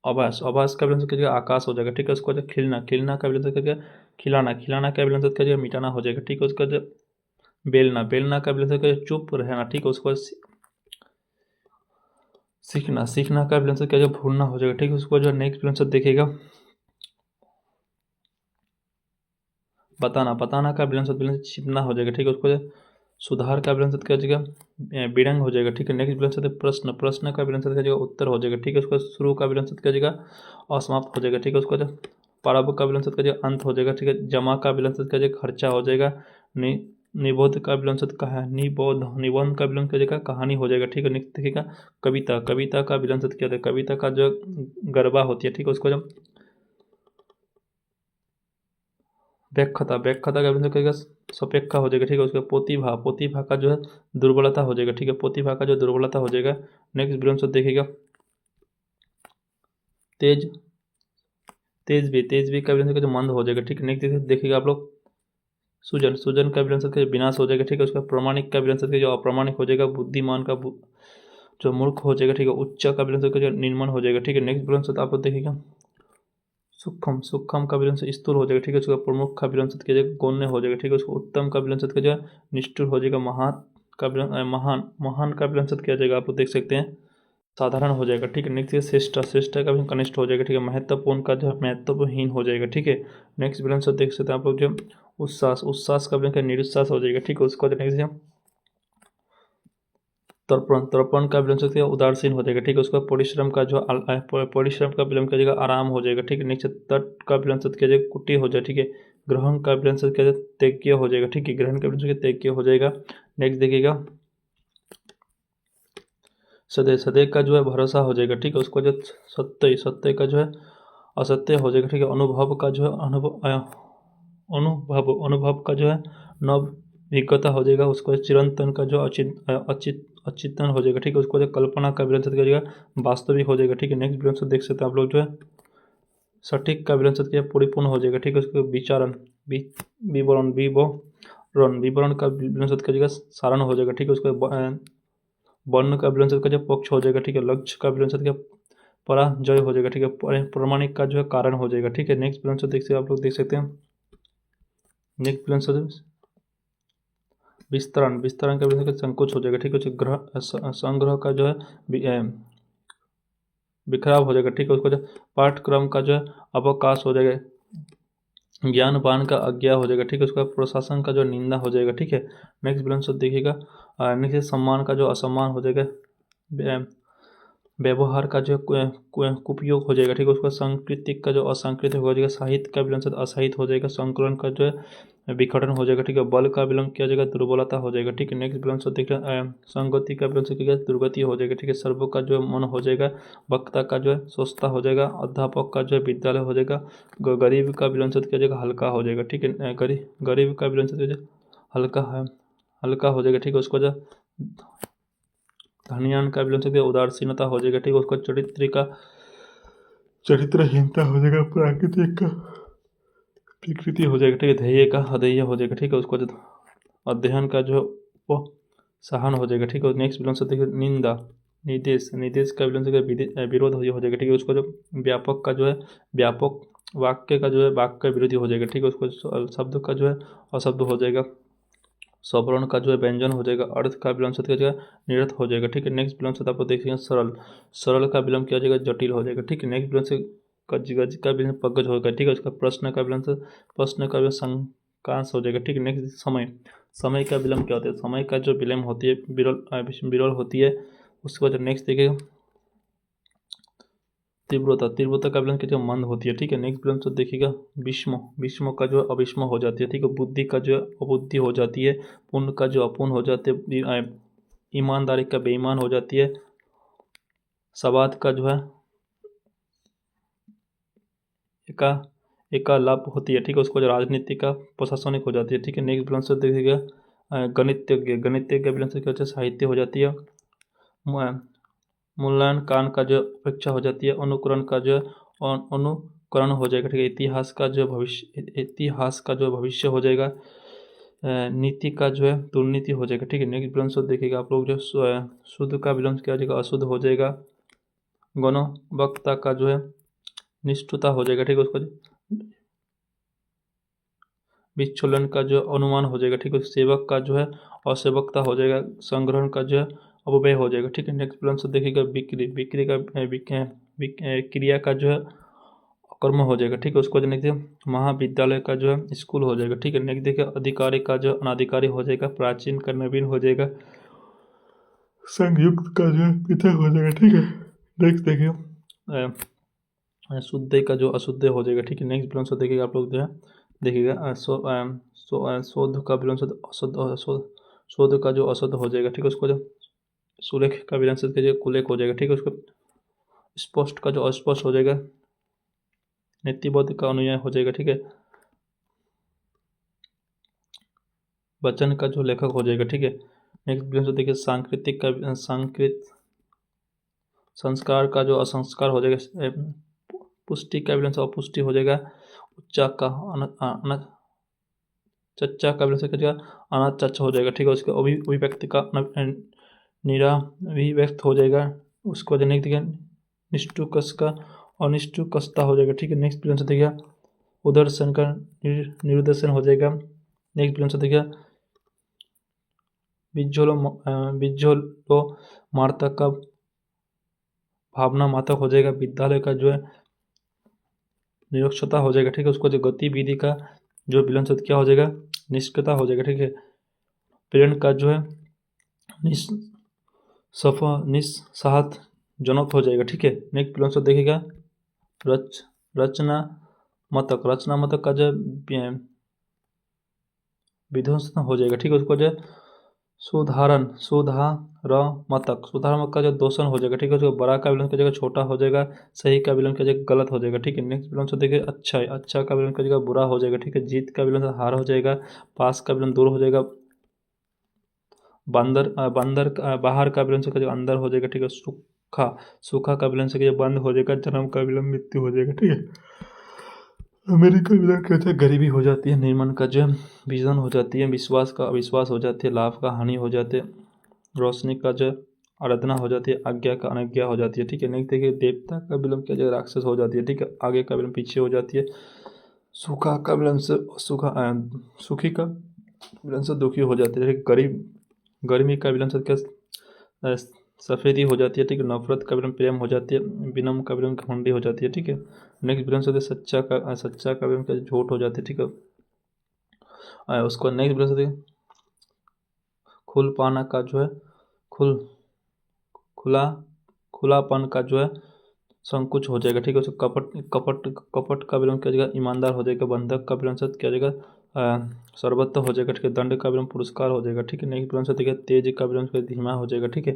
आवास आवास का विलंब शब्द किया जाएगा आकाश हो जाएगा, ठीक है। उसको खिलना खिलना का विलंब शब्द किया जाएगा खिलाना खिलाना का विलंब शब्द किया जाएगा मिटाना हो जाएगा, ठीक है। उसका जो बेलना बेलना का विलंब शब्द किया जाएगा चुप रहना, ठीक है। उसको सीखना सीखना का विलंब शब्द किया जाएगा भूलना हो जाएगा, ठीक है। उसको जो नेक्स्ट विलंब शब्द देखेगा बताना बताना का विलंब शब्द छिपना हो जाएगा, ठीक है। उसको सुधार का विलंब शब्द क्या हो जाएगा विरंग हो जाएगा, ठीक है। नेक्स्ट विलंब शब्द प्रश्न प्रश्न का विलंब शब्द क्या हो जाएगा उत्तर हो जाएगा, ठीक है। उसका शुरू का विलंब शब्द क्या हो जाएगा असमाप्त हो जाएगा, ठीक है। उसको प्रारंभ का विलंब शब्द क्या हो जाएगा अंत हो जाएगा, ठीक है। जमा का विलंब शब्द क्या हो जाएगा खर्चा हो जाएगा। निबोध का विलंब शब्द कहा निबोध निबंध का विलंब क्या हो जाएगा कहानी हो जाएगा, ठीक है। नेक्स्ट देखिएगा कविता कविता का विलंब शब्द क्या होता है कविता का जो गरबा होती है, ठीक है। उसको जब व्याख्याता व्याख्याता का विलंब करेगा सपेक्षा हो जाएगा, ठीक है। उसका प्रतिभा प्रतिभा का जो है दुर्बलता हो जाएगा, ठीक है। प्रतिभा का जो दुर्बलता हो जाएगा। नेक्स्ट विलंब शब्द देखिएगा तेज तेज भी का विलंब जो मंद हो जाएगा, ठीक है। नेक्स्ट देखिएगा आप लोग सुजन सुजन का विलंब शब्द विनाश हो जाएगा, ठीक है। उसका प्रमाणिक का विलंब शब्द जो अप्रामाणिक हो जाएगा बुद्धिमान का जो मूर्ख हो जाएगा, ठीक है। उच्च का विलंब शब्द जो निर्मल हो जाएगा, ठीक है। नेक्स्ट विलंब शब्द आप लोग देखिएगा सूक्ष्म सूक्ष्म का विलंब शब्द स्थूल हो जाएगा, ठीक है। उसका प्रमुख का विलंब शब्द क्या जाएगा गौण्य हो जाएगा, ठीक है। उसको उत्तम का विलंब शब्द क्या जो है निष्ठुर हो जाएगा। महान का विलंब महान महान का विलंब शब्द क्या जाएगा आप लोग देख सकते हैं साधारण हो जाएगा, ठीक है। नेक्स्ट है श्रेष्ठ श्रेष्ठ का भी कनिष्ठ हो जाएगा, ठीक है। महत्वपूर्ण का जो है महत्वहीन हो जाएगा, ठीक है। नेक्स्ट विलंब शब्द देख सकते हैं आप लोग जो उच्छ्वास उच्छ्वास का विलंब निरुच्छ्वास हो जाएगा, ठीक है। उसको नेक्स्ट है तर्पण तर्पण का विलंब शब्द उदासीन हो जाएगा, ठीक है। उसका परिश्रम का जो परिश्रम का विलंब किया जाएगा आराम हो जाएगा, ठीक है। नेक्स्ट तट का विलंब शब्द किया जाएगा कुटी हो जाएगा, ठीक है। ग्रहण का विलंब शब्द किया जाएगा त्यज्ञ हो जाएगा, ठीक है। ग्रहण का विलंब शब्द त्यज्ञ हो जाएगा। नेक्स्ट देखिएगा सदैव सदैव का जो है भरोसा हो जाएगा, ठीक है। उसको जो सत्य सत्य का जो है असत्य हो जाएगा, ठीक है। अनुभव का जो है अनुभव का जो है नव विज्ञता हो जाएगा। उसको चिरंतन का जो अचिंतन हो जाएगा, ठीक है। उसको जो कल्पना का विलंब शब्द करिएगा वास्तविक हो जाएगा, ठीक है। नेक्स्ट विलंब शब्द देख सकते हैं आप लोग जो है सटीक का विलंब शब्द परिपूर्ण हो जाएगा, ठीक है। उसको विचारण विवरण विवरण का विलंब शब्द करिएगा सारण हो जाएगा, ठीक है। उसको वर्ण का विलंब शब्द का जो पक्ष हो जाएगा, ठीक है। लक्ष्य का विलंब शब्द पराजय हो जाएगा, ठीक है। प्रमाणिक का जो है कारण हो जाएगा, ठीक है। नेक्स्ट विलंब शब्द देखिए आप लोग देख सकते हैं नेक्स्ट विलंब शब्द विस्तरण विस्तरण का विलंब संकोच हो जाएगा, ठीक है। ग्रह संग्रह का जो है बिखराव हो जाएगा, ठीक है। उसको जो पाठ्यक्रम का जो है अवकाश हो जाएगा। ज्ञानवान का अज्ञा हो जाएगा, ठीक है। उसका प्रशासन का जो निंदा हो जाएगा, ठीक है। नेक्स्ट विलंब शब्द देखिएगा नेक्स्ट सम्मान का जो असम्मान हो जाएगा। व्यवहार का जो कुपयोग हो जाएगा, ठीक है। उसका सांकृतिक का जो असंकृतिक हो जाएगा। साहित्य का विलंब असाहित्य हो जाएगा। संकलन का जो है विखंडन हो जाएगा, ठीक है। बल का विलंब किया जाएगा दुर्बलता हो जाएगा, ठीक है। नेक्स्ट विलंब शब्द देख रहे हैं संगति का विलंब किया दुर्गति हो जाएगा, ठीक है। सर्व का जो है मन हो जाएगा। वक्ता का जो है स्वस्थता हो जाएगा। अध्यापक का जो है विद्यालय हो जाएगा। गरीब का विलंब शब्द किया जाएगा हल्का हो जाएगा, ठीक है। गरीब का विलंब शब्द हल्का है हल्का हो जाएगा, ठीक है। उसको जो धनियान का विलंब शब्द उदासीनता हो जाएगा, ठीक है। उसको चरित्रहीनता हो जाएगा। प्राकृतिक का विकृति हो जाएगा, ठीक है। ध्येय का अध्यय हो जाएगा, ठीक है। उसको अध्ययन का जो वो सहन हो जाएगा, ठीक है। नेक्स्ट विलंब शब्द निंदा निदेश निदेश का विलंब शब्द विरोध हो जाएगा, ठीक है। उसको जो व्यापक का जो है व्यापक वाक्य का जो है वाक्य का विरोधी हो जाएगा, ठीक है। उसको शब्द का जो है अशब्द हो जाएगा। स्वर्ण का जो है व्यंजन हो जाएगा। अर्थ का विलंब शब्द क्या निरर्थ हो जाएगा, ठीक है। नेक्स्ट विलंब शब्द आपको देखिएगा सरल सरल का विलंब किया जाएगा जटिल हो जाएगा, ठीक है। नेक्स्ट विलंब से गज का विलंब पगज होगा, ठीक है। उसका प्रश्न का विलंब प्रश्न का विलंब संकांश हो जाएगा, ठीक है। नेक्स्ट समय समय का विलंब क्या होता है समय का जो विलंब होती है विरल होती है। उसके बाद नेक्स्ट देखिएगा तीव्रता तीव्रता का विलंब क्या मंद होती है, ठीक है। नेक्स्ट विलंब शब्द देखिएगा विषम विषम का जो अविषम हो जाती है, ठीक है। बुद्धि का जो अबुद्धि हो जाती है। पुण्य का जो अपूर्ण हो जाते है। ईमानदारी का बेईमान हो जाती है। सवाद का जो है एक लाभ होती है, ठीक है, उसको जो राजनीति का प्रशासनिक हो जाती है, ठीक है। नेक्स्ट विलंब शब्द देखिएगा गणितज्ञ, गणितज्ञ विलंब शब्द क्या होता है, साहित्य हो जाती है। मूल्यांकन का जो अपेक्षा हो जाती है, अनुकरण का जो अनुकरण हो जाएगा, ठीक है। इतिहास का जो भविष्य हो जाएगा, नीति का जो है दुर्नीति हो जाएगा, ठीक है। नेक्स्ट विलंब शब्द देखिएगा आप लोग जो शुद्ध का विलंब क्या हो जाएगा, अशुद्ध हो जाएगा। गुणवत्ता का जो है निष्ठुता हो जाएगा, ठीक है, उसको विचलन का जो अनुमान हो जाएगा, ठीक है। सेवक का जो है असेवकता हो जाएगा, संग्रहण का जो है अपव्यय हो जाएगा, ठीक है। नेक्स्ट विलंब शब्द देखिएगा बिक्री का क्रिया का जो है कर्म हो जाएगा, ठीक है, उसको देखिए महाविद्यालय का जो है स्कूल हो जाएगा, ठीक है। नेक्स्ट देखिए अधिकारी का जो अनाधिकारी हो जाएगा, प्राचीन का नवीन हो जाएगा, संयुक्त का जो है पृथक हो जाएगा, ठीक है। नेक्स्ट देखिए शुद्ध का जो अशुद्ध हो जाएगा, ठीक है। नेक्स्ट विलंब शब्द देखिएगा आप लोग जो है देखिएगा शोध का विलंब शब्द अशुद्ध, शोध का जो अशुद्ध हो जाएगा, ठीक है, उसको जो सुलेख का विलंब शब्द जो कुलेख हो जाएगा, ठीक है। उसको स्पष्ट का जो अस्पष्ट हो जाएगा, नीतिबद्ध का अनुयाय हो जाएगा, ठीक है। वचन का जो लेखक हो जाएगा, ठीक है। नेक्स्ट विलंब शब्द देखिए सांकृतिक का संस्कार का जो असंस्कार हो जाएगा, पुष्टि का विलंब अपुष्टि हो जाएगा, उच्चा का चच्चा का विलंब क्या अनाथ चच्चा हो जाएगा, ठीक है। उसके अभिव्यक्ति का निराभिव्यक्त हो जाएगा, उसको देने के निष्ठुकस का अनिष्ठुकसता हो जाएगा, ठीक है। नेक्स्ट विलंब देखिए उदर्शन का निरुदर्शन हो जाएगा। नेक्स्ट विलंब देखिए बिज्जोलो मार्तक का भावना मातक हो जाएगा, विद्यालय का जो है निरक्षता हो जाएगा, ठीक है। उसको जो गतिविधि का जो विलंब शब्द क्या हो जाएगा, निष्क्रियता हो जाएगा, ठीक है। प्रेरण का जो है निस्साहत जनक हो जाएगा, ठीक है। नेक्स्ट विलंब शब्द देखिएगा रचनात्मक का जो विध्वंसन हो जाएगा, ठीक है। उसको जो सुधारात्मक का जो दोषण हो जाएगा, ठीक है। उसको बड़ा का विलंब की जगह छोटा हो जाएगा, सही का विलंब की जगह गलत हो जाएगा, ठीक है। नेक्स्ट विलंब शब्द देखिए अच्छा का विलंब की जगह बुरा हो जाएगा, ठीक है। जीत का विलंब हार हो जाएगा, पास का विलंब दूर हो जाएगा, बाहर का विलंब से अंदर हो जाएगा, ठीक है। सूखा का विलंब से बंद हो जाएगा, जन्म का विलंब मृत्यु हो जाएगा, ठीक है। अमेरिका विलंब कहते हैं गरीबी हो जाती है, निर्माण का जो विजन हो जाती है, विश्वास का अविश्वास हो जाती है, लाभ का हानि हो जाते हैं, रोशनी का जो आराधना हो जाती है, आज्ञा का अनज्ञा हो जाती है, ठीक है। नेक्स्ट देखिए देवता का विलंब क्या जगह राक्षस हो जाती है, ठीक है। आगे का विलंब पीछे हो जाती है, सूखा का विलंब से सुखी का विलंब से दुखी हो जाती है, गर्मी का विलंब से क्या सफ़ेदी हो जाती है, ठीक है। नफरत का विलंब प्रेम हो जाती है, विनम्र का विलंब घमंडी हो जाती है, ठीक है। नेक्स्ट विलंब से सच्चा का विलंब क्या झूठ हो जाती है, ठीक है। उसको नेक्स्ट विलंब से खुल पाना का जो है खुलापन का जो है संकुच हो जाएगा, ठीक है। उसको कपट का विलंब क्या जाएगा ईमानदार हो जाएगा, बंधक का विलंब से क्या जाएगा सर्वत्र हो जाएगा, ठीक है। दंड का विलंब पुरस्कार हो जाएगा, ठीक है। नेक्स्ट विलंब से देखिए तेज का विलंब से धीमा हो जाएगा, ठीक है।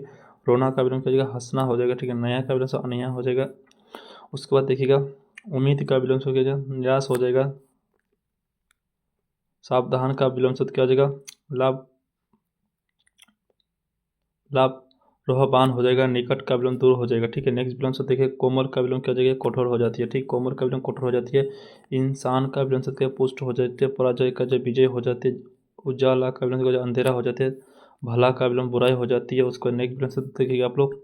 रोना का विलंब क्या जाएगा हंसना हो जाएगा, ठीक है। नया का विलंब से अनया हो जाएगा। उसके बाद देखिएगा उम्मीद का विलंब से क्या जाएगा निराश हो जाएगा। सावधान का विलंब से क्या हो जाएगा लाभ रोहबान हो जाएगा। निकट का विलंब दूर हो जाएगा, ठीक है। नेक्स्ट विलंब से देखिए कोमल का विलंब क्या हो जाएगा कठोर हो जाती है, ठीक। कोमल का विलंब कठोर हो जाती है। इंसान का विलंब से क्या पुष्ट हो जाती है, पराजय का जो विजय हो जाती है। उजाला का विलंब जो अंधेरा हो जाते हैं, भला का विलंब बुराई हो जाती है। उसको नेक्स्ट विलंब से देखिएगा आप लोग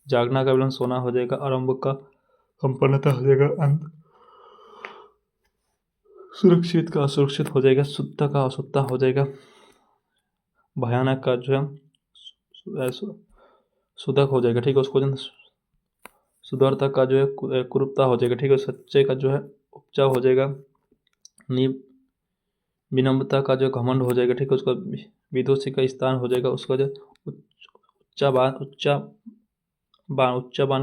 जागना का विलंब सोना हो जाएगा। आरंभ का संपन्नता हो जाएगा, अंत सुरक्षित का असुरक्षित हो जाएगा, शुद्धता का अशुद्धता हो जाएगा। भयानक का जो है सुधक हो जाएगा, ठीक है। उसको सुधरता का जो है कुरूपता हो जाएगा, ठीक है। सच्चे का जो है उपचार हो जाएगा। विनम्रता का जो घमंड हो जाएगा, ठीक है। उसका विदुषी का स्थान हो जाएगा। उसका जो उच्चाबान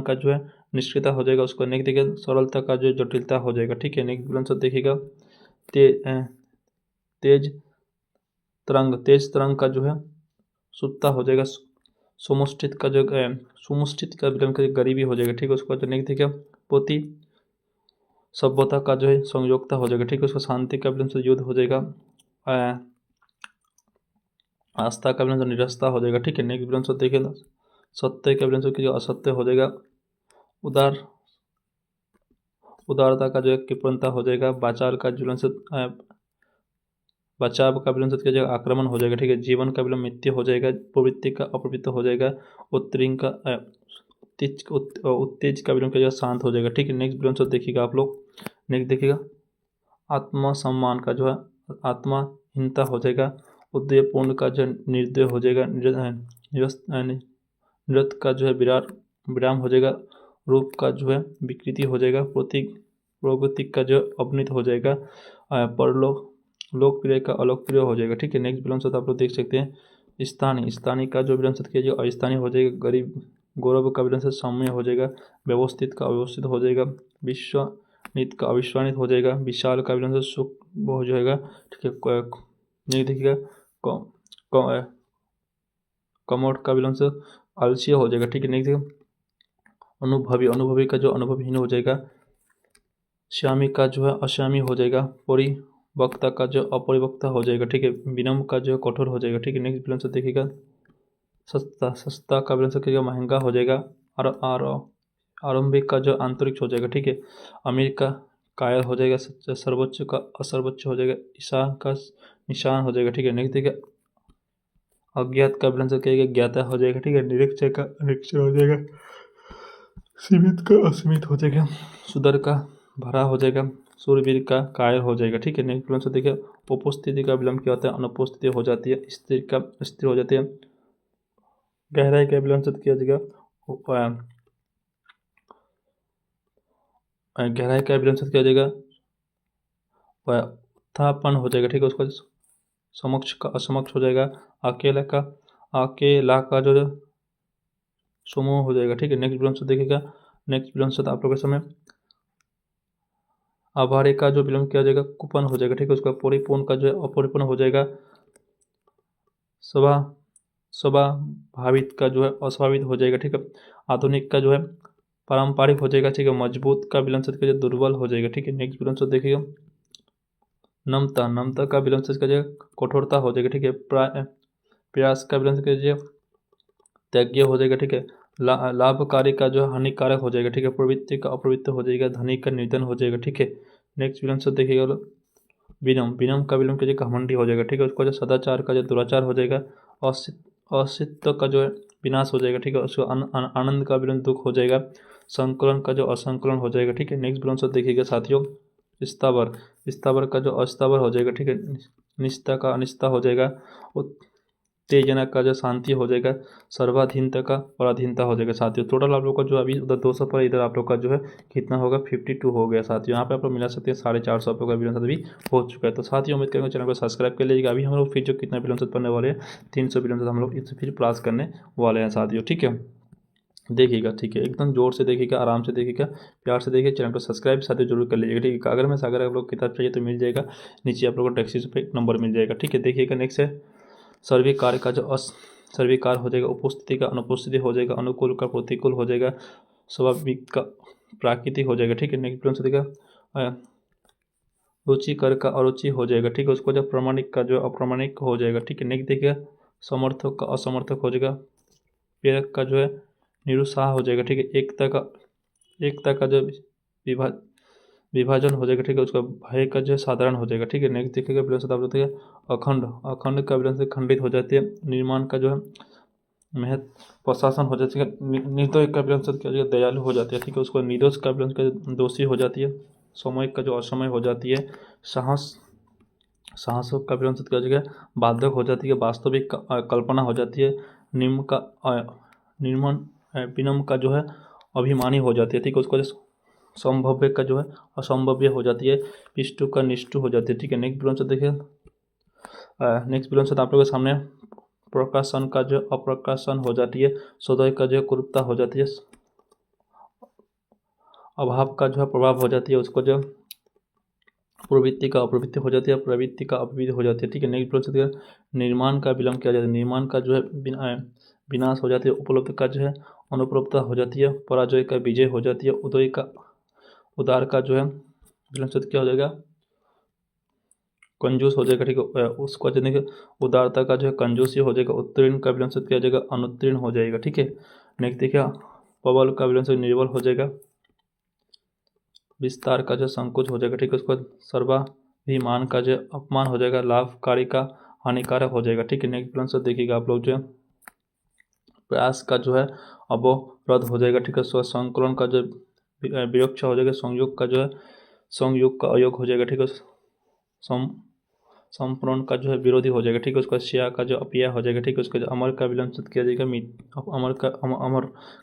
का जो है निष्क्रियता हो जाएगा। उसको नेक्स्ट देखिए सरलता का जो जटिलता हो जाएगा, ठीक है। नेक्स्ट विलंब से देखिएगा तेज तरंग का जो है सुत्ता हो जाएगा। सुमुष्टित का विलंब का गरीबी हो जाएगा, ठीक है। उसको नेक्स्ट देखिए सभ्यता का जो है संयोगता हो जाएगा, ठीक है। उसका शांति का विलंब से युद्ध हो जाएगा। आस्था का विलंब से निरस्ता हो जाएगा, ठीक है। नेक्स्ट विलंब से देखिए सत्य का विलंब से असत्य हो जाएगा। उदारता का जो है कृपणता हो जाएगा। वाचाल का विलंब से बचाव का विलंब से जाएगा आक्रमण हो जाएगा, ठीक है। जीवन का विलंब मिथ्य हो जाएगा। प्रवृत्ति का अप्रवृत्त हो जाएगा। उत्तीर्ण का उत्तेज का विलंब किया जाएगा शांत हो जाएगा, ठीक है। नेक्स्ट विलंब से देखिएगा आप लोग। नेक्स्ट देखिएगा आत्मसम्मान का जो है आत्महीनता हो जाएगा। उदयपूर्ण का जो निर्दय हो जाएगा। नृत्य का जो है विराम हो जाएगा। रूप का जो है विकृति हो जाएगा। प्रगतिक का जो अपनीत हो जाएगा। परलोक लोकप्रिय का अलोकप्रिय हो जाएगा, ठीक है। नेक्स्ट विलंब शब्द आप लोग देख सकते हैं स्थानीय का जो विलंब शब्द किया जाएगा अस्थानीय हो जाएगा। गरीब गौरव का विलंब शब्द सौम्य हो जाएगा। व्यवस्थित का अव्यवस्थित हो जाएगा। विश्वानित का अविश्वानित हो जाएगा। विशाल का विलंब शब्द सुख हो जाएगा, ठीक है। नहीं देखिएगा कमोड का विलंब शब्द आलस्य हो जाएगा, ठीक है। नहीं देखिएगा अनुभवी का जो अनुभवहीन हो जाएगा। श्यामी का जो है अश्यामी हो जाएगा। परिवक्ता का जो अपरिवक्ता हो जाएगा, ठीक है। विनम्र का जो है कठोर हो जाएगा, ठीक है। नेक्स्ट विलंब से देखिएगा सस्ता का विलंब से महंगा हो जाएगा। आरंभिक का जो आंतरिक हो जाएगा, ठीक है। अमीर का कायर हो जाएगा। सर्वोच्च का असर्वोच्च हो जाएगा। ईशान का निशान हो जाएगा, ठीक है। नेक्स्ट देखिए अज्ञात का विलंब से ज्ञाता हो जाएगा, ठीक है। निरीक्षण का निरीक्षण हो जाएगा। सीमित का असीमित हो जाएगा। सुदर का भरा हो जाएगा। सूर्यवीर का कायर हो जाएगा, ठीक है। नेक्स्ट विलंब से देखिए उपस्थिति का विलंब क्या होता है अनुपस्थिति हो जाती है। स्थिर हो जाती है। गहराई का विलंब से किया जाएगा गहराई का विलंब से किया जाएगा उत्थापन हो जाएगा, ठीक है। उसका समक्ष का असमक्ष हो जाएगा। अकेला का जो समूह हो जाएगा, ठीक है। नेक्स्ट विलंब से देखिएगा। नेक्स्ट विलंब से आप लोग के समय आभारी का जो विलंब किया जाएगा कुपन हो जाएगा, ठीक है। उसका परिपूर्ण का जो है अपरिपूर्ण हो जाएगा। स्वाभाविक का जो है अस्वाभाविक हो जाएगा, ठीक है। आधुनिक का जो है पारंपरिक हो जाएगा, ठीक है। मजबूत का विलंब से जो दुर्बल हो जाएगा, ठीक है। नेक्स्ट विलंब से देखिएगा नमता का विलंब से जाएगा कठोरता हो जाएगा, ठीक है। प्रयास का विलंब से त्याज्य हो जाएगा, ठीक है। लाभकारी का जो है हानिकारक हो जाएगा, ठीक है। प्रवृत्ति का अप्रवृत्त हो जाएगा। धनी का निर्धन हो जाएगा, ठीक है। नेक्स्ट विलंब से देखिएगा विनम का विलंब कीजिए घमंडी हो जाएगा, ठीक है। उसका जो सदाचार का जो दुराचार हो जाएगा। अस्तित्व का जो है विनाश हो जाएगा, ठीक है। उसको आनंद का विलंब दुख हो जाएगा। संकलन का जो असंकलन हो जाएगा, ठीक है। नेक्स्ट विलंब से देखिएगा साथियों स्थावर का जो अस्तावर हो जाएगा, ठीक है। निष्ठा का अनिष्ठा हो जाएगा। उत्तेजना का जो शांति हो जाएगा। सर्वाधीनता का पराधीनता हो जाएगा साथियों। टोटल आप लोग का जो अभी उधर 200 पर इधर आप लोग का जो है कितना होगा 52 हो गया साथियों। यहाँ पे आप लोग मिला सकते हैं 450 आप लोग का विलंब अभी हो चुका है। तो साथियों उम्मीद करेंगे चैनल को सब्सक्राइब कर लीजिएगा। अभी हम लोग फिर जो कितना विलंब पढ़ने वाले हैं 300 विलंब हम लोग इससे फिर क्लास करने वाले हैं साथियों, ठीक है। देखिएगा, ठीक है। एकदम जोर से देखिएगा, आराम से देखिएगा, प्यार से देखिए। चैनल को सब्सक्राइब साथ जरूर कर लीजिएगा, ठीक है। अगर आप लोग किताब चाहिए तो मिल जाएगा नीचे आप लोग को टैक्सी पे नंबर मिल जाएगा, ठीक है। देखिएगा नेक्स्ट है सर्विकार का जो सर्विकार हो जाएगा। उपस्थिति का अनुपस्थिति हो जाएगा। अनुकूल का प्रतिकूल हो जाएगा। स्वाभाविक का प्राकृतिक हो जाएगा, ठीक है। नेक्स्ट विलंब से देखिएगा रुचिकर का अरुचि हो जाएगा, ठीक है। उसको जब प्रमाणिक का जो अप्रमाणिक हो जाएगा, ठीक है। नेक्स्ट देखिएगा समर्थक का असमर्थक हो जाएगा। प्रेरक का जो है निरुत्साह हो जाएगा, ठीक है। एकता का जो विभाजन हो जाएगा, ठीक है। उसका भय का जो साधारण हो जाएगा, ठीक है। नेक्स्ट देखिएगा विलंब से आप लोग देखिए अखंड का विलंब से खंडित हो जाती है। निर्माण का जो है महत्व प्रशासन हो जाती है। निर्दोष का विलंब से क्या दयालु हो जाती है, ठीक है। उसको निर्दोष का विलंब से दोषी हो जाती है। सामयिक का जो असमय हो जाती है। साहस का विलंब से क्या जगह बाधक हो जाती है। वास्तविक का कल्पना हो जाती है। विनम्र का जो है अभिमानी हो जाती है, ठीक है। उसको संभव्य का जो है असंभव्य हो जाती है। पिष्टु का निष्ठु हो जाती है, ठीक है। नेक्स्ट विलंब से देखिए नेक्स्ट विलंब से आप लोगों के सामने प्रकाशन का जो अप्रकाशन हो जाती है। सदय का जो कुरूपता हो जाती है। अभाव का जो है प्रभाव हो जाती है। उसको जो प्रवृत्ति का अप्रवृत्ति हो जाती है। प्रवृत्ति का अपवृत्ति हो जाती है, ठीक है। नेक्स्ट विलंब से निर्माण का विलंब किया जाता है। निर्माण का जो है विनाश हो जाती है। उपलब्ध का जो है अनुपलब्धता हो जाती है। पराजय का विजय हो जाती है। उदय का उदार का जो है विलंबित क्या हो जाएगा, कंजूस हो जाएगा, ठीक है। उसको देखिए उदारता का जो है कंजूसी हो जाएगा। उत्तीर्ण का विलंबित क्या हो जाएगा, अनुत्तीर्ण हो जाएगा, ठीक है। नेक्स्ट देखिए प्रबल का विलंबित निर्बल हो जाएगा। विस्तार का जो संकोच हो जाएगा, ठीक है। उसको सर्वाभिमान का जो अपमान हो जाएगा। लाभकारी का हानिकारक हो जाएगा, ठीक है। नेक्स्ट विलंबित देखिएगा आप लोग जो है प्रयास का जो है अवरोध हो जाएगा, ठीक है। संकलन का जो विवक्षा हो जाएगा। संयोग का जो है संयोग का अयोग हो जाएगा, ठीक है। संपूर्ण का जो है विरोधी हो जाएगा, ठीक है। उसका श्या का जो अपया हो जाएगा, ठीक है। उसका जो अमर का विलंबित किया जाएगा। अमर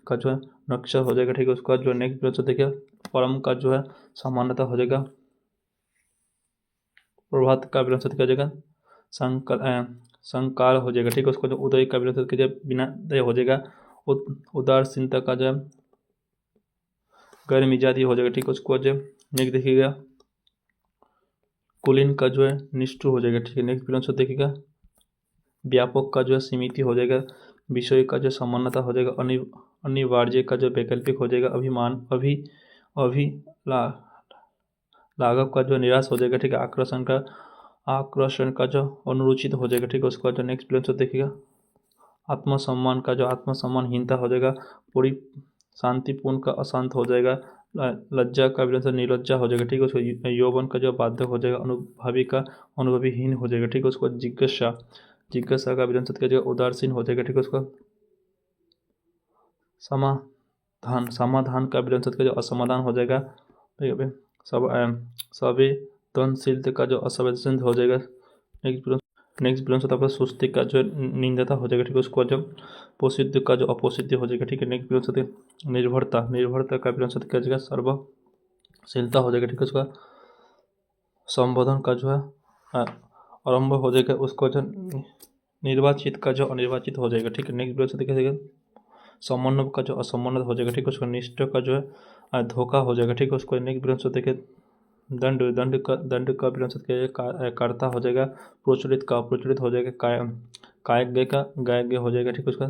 का जो है नक्शा हो जाएगा, ठीक है। उसका जो नेक्स्ट विलंबित देखिए परम का जो है सामान्यता हो जाएगा। प्रभात का विलंबित किया जाएगा संकार हो जाएगा, ठीक है। उसको जो उदय का विलंबित किया जाए बिना दय हो जाएगा। उदासीनता का जो गैर मिजाजी हो जाएगा, ठीक है। उसको जो नेक्स्ट देखिएगा कुलीन का जो है निष्ठुर हो जाएगा, ठीक है। नेक्स्ट विलंबित देखिएगा व्यापक का जो है सीमित हो जाएगा। विषय का जो समानता हो जाएगा। अनिवार्य का जो वैकल्पिक हो जाएगा। अभिमान अभी लाघव का जो निराश हो जाएगा, ठीक है। आकर्षण का जो अनुरूचित हो जाएगा, ठीक है। उसके बाद जो नेक्स्ट विलंबित देखिएगा आत्मसम्मान का जो आत्मसम्मानहीनता हो जाएगा। पूरी शांतिपूर्ण का अशांत हो जाएगा। लज्जा का विलंबित निर्लज्जा हो जाएगा, ठीक है। उसको यौवन का जो बाधक हो जाएगा। अनुभवी का अनुभवीहीन हो जाएगा, ठीक है। उसको जिज्ञासा का विलंबित किया जाएगा उदासीन हो जाएगा, ठीक है। उसका समाधान का विलंबित किया जाएगा असमाधान हो जाएगा। संवेदनशीलता का जो असंवेदनशील हो जाएगा। नेक्स्ट विलंबित आपका सुस्ती का जो निंदता हो जाएगा, ठीक है। उसको जब पोषित का जो अपोषित हो जाएगा, ठीक है। नेक्स्ट विलंबित निर्भरता का विलंबित किया जाएगा सर्वशीलता हो जाएगा, ठीक है। उसका संबोधन का जो है आरंभ हो जाएगा। उसको जो निर्वाचित का जो अनिर्वाचित हो जाएगा, ठीक है। नेक्स्ट विलंबित क्या जाएगा समन्वय का जो असमन्वय हो जाएगा, ठीक है। उसका निष्ठ का जो है धोखा हो जाएगा, ठीक है। उसको नेक्स्ट विलंबित देखिए दंड का विलंबित किया जाएगा कर्ता हो जाएगा। प्रचलित का अप्रचलित हो जाएगा। कायज्ञ का गायज्ञ हो जाएगा, ठीक है। उसका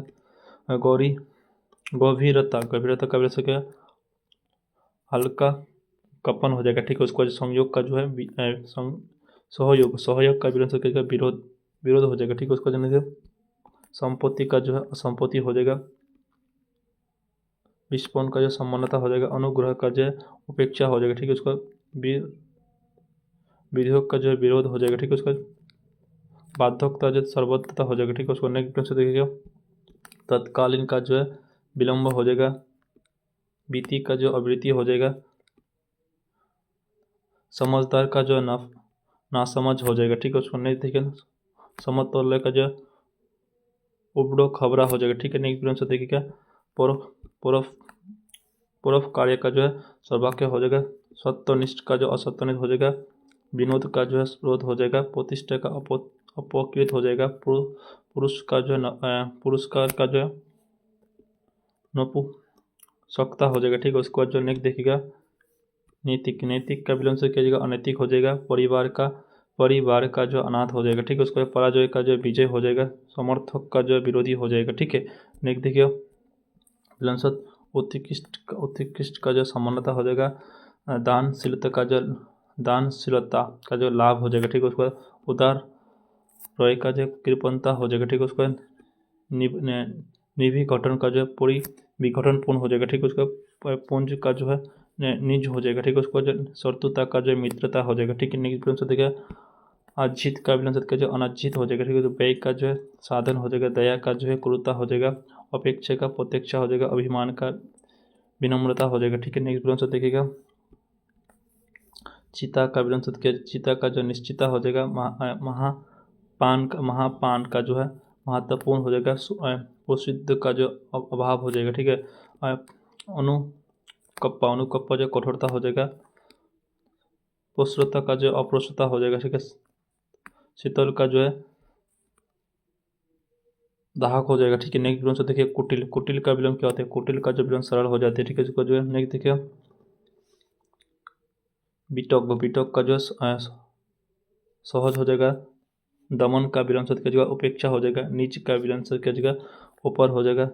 गंभीरता का विलंबित किया हल्का कपन हो जाएगा, ठीक है। उसको संयोग का जो है सहयोग का विलंबित किया विरोध हो जाएगा, ठीक है। उसको जैसे संपत्ति का जो है असंपत्ति हो जाएगा। विस्फोट का जो समानता हो जाएगा। अनुग्रह का जो उपेक्षा हो जाएगा, ठीक है। उसका विधियोग का जो है विरोध हो जाएगा, ठीक है। उसका बाध्यकता जो सर्वोत्तता हो जाएगा, ठीक है। उसको नेक्स्ट देखिएगा तत्कालीन का जो है विलंब हो जाएगा। बीती का जो आवृत्ति हो जाएगा। समझदार का जो है नासमझ हो जाएगा, ठीक है। उसको नेक्स्ट देखिए समतुल्य का जो उबड़ो खबरा हो जाएगा, ठीक है। नेक्स्ट देखिएगा पूर्व कार्य का जो है सौभाग्य हो जाएगा। सत्यनिष्ठ का जो असत्यनिष्ठ हो जाएगा। विनोद का जो है क्रोध हो जाएगा। प्रतिष्ठा का अपकृत हो जाएगा। पुरस्कार का जो है नपुंसकता हो जाएगा, ठीक है। उसके बाद जो नेक्स्ट देखिएगा नैतिक का विलंब से किया जाएगा अनैतिक हो जाएगा। परिवार का जो अनाथ हो जाएगा, ठीक है। उसके बाद पराजय का जो विजय हो जाएगा। समर्थक का जो विरोधी हो जाएगा, ठीक है। नेक्स्ट देखिए विलंब उत्कृष्ट का जो समानता हो जाएगा। दानशीलता का जो लाभ हो जाएगा, ठीक है। उसको उदार रॉय का जो कृपणता हो जाएगा, ठीक है। उसको निविघटन का जो पूरी विघटन पूर्ण हो जाएगा, ठीक है। उसका पुंज का जो है निज हो जाएगा, ठीक है। उसको जो शत्रुता का जो मित्रता हो जाएगा, ठीक है। निज देखिए अजित का विलंब का जो अनजित हो जाएगा, ठीक है। व्यय का जो है साधन हो जाएगा। दया का जो है क्रूरता हो जाएगा। अपेक्षा का प्रत्यक्षा हो जाएगा। अभिमान का विनम्रता हो जाएगा, ठीक है। नेक्स्ट विलंब देखिएगा चिता का विलंब किया चिता का जो निश्चिता हो जाएगा। महापान का जो है महत्वपूर्ण हो जाएगा। प्रसिद्ध का जो अभाव हो जाएगा, ठीक है। अनुकप्पा जो कठोरता हो जाएगा। पुष्टता का जो अपुष्टता हो जाएगा, ठीक है। शीतल का जो है दाहक हो जाएगा, ठीक है। नेक्स्ट विलंब देखिए कुटिल का विलंब क्या होता है। कुटिल का जो विलंब सरल हो जाते हैं, ठीक है। इसको जो है नेक्स्ट देखिए बिटोक का जो सहज हो जाएगा। दमन का विलंब की जगह उपेक्षा हो जाएगा। नीच का विलंब की जगह ऊपर हो जाएगा।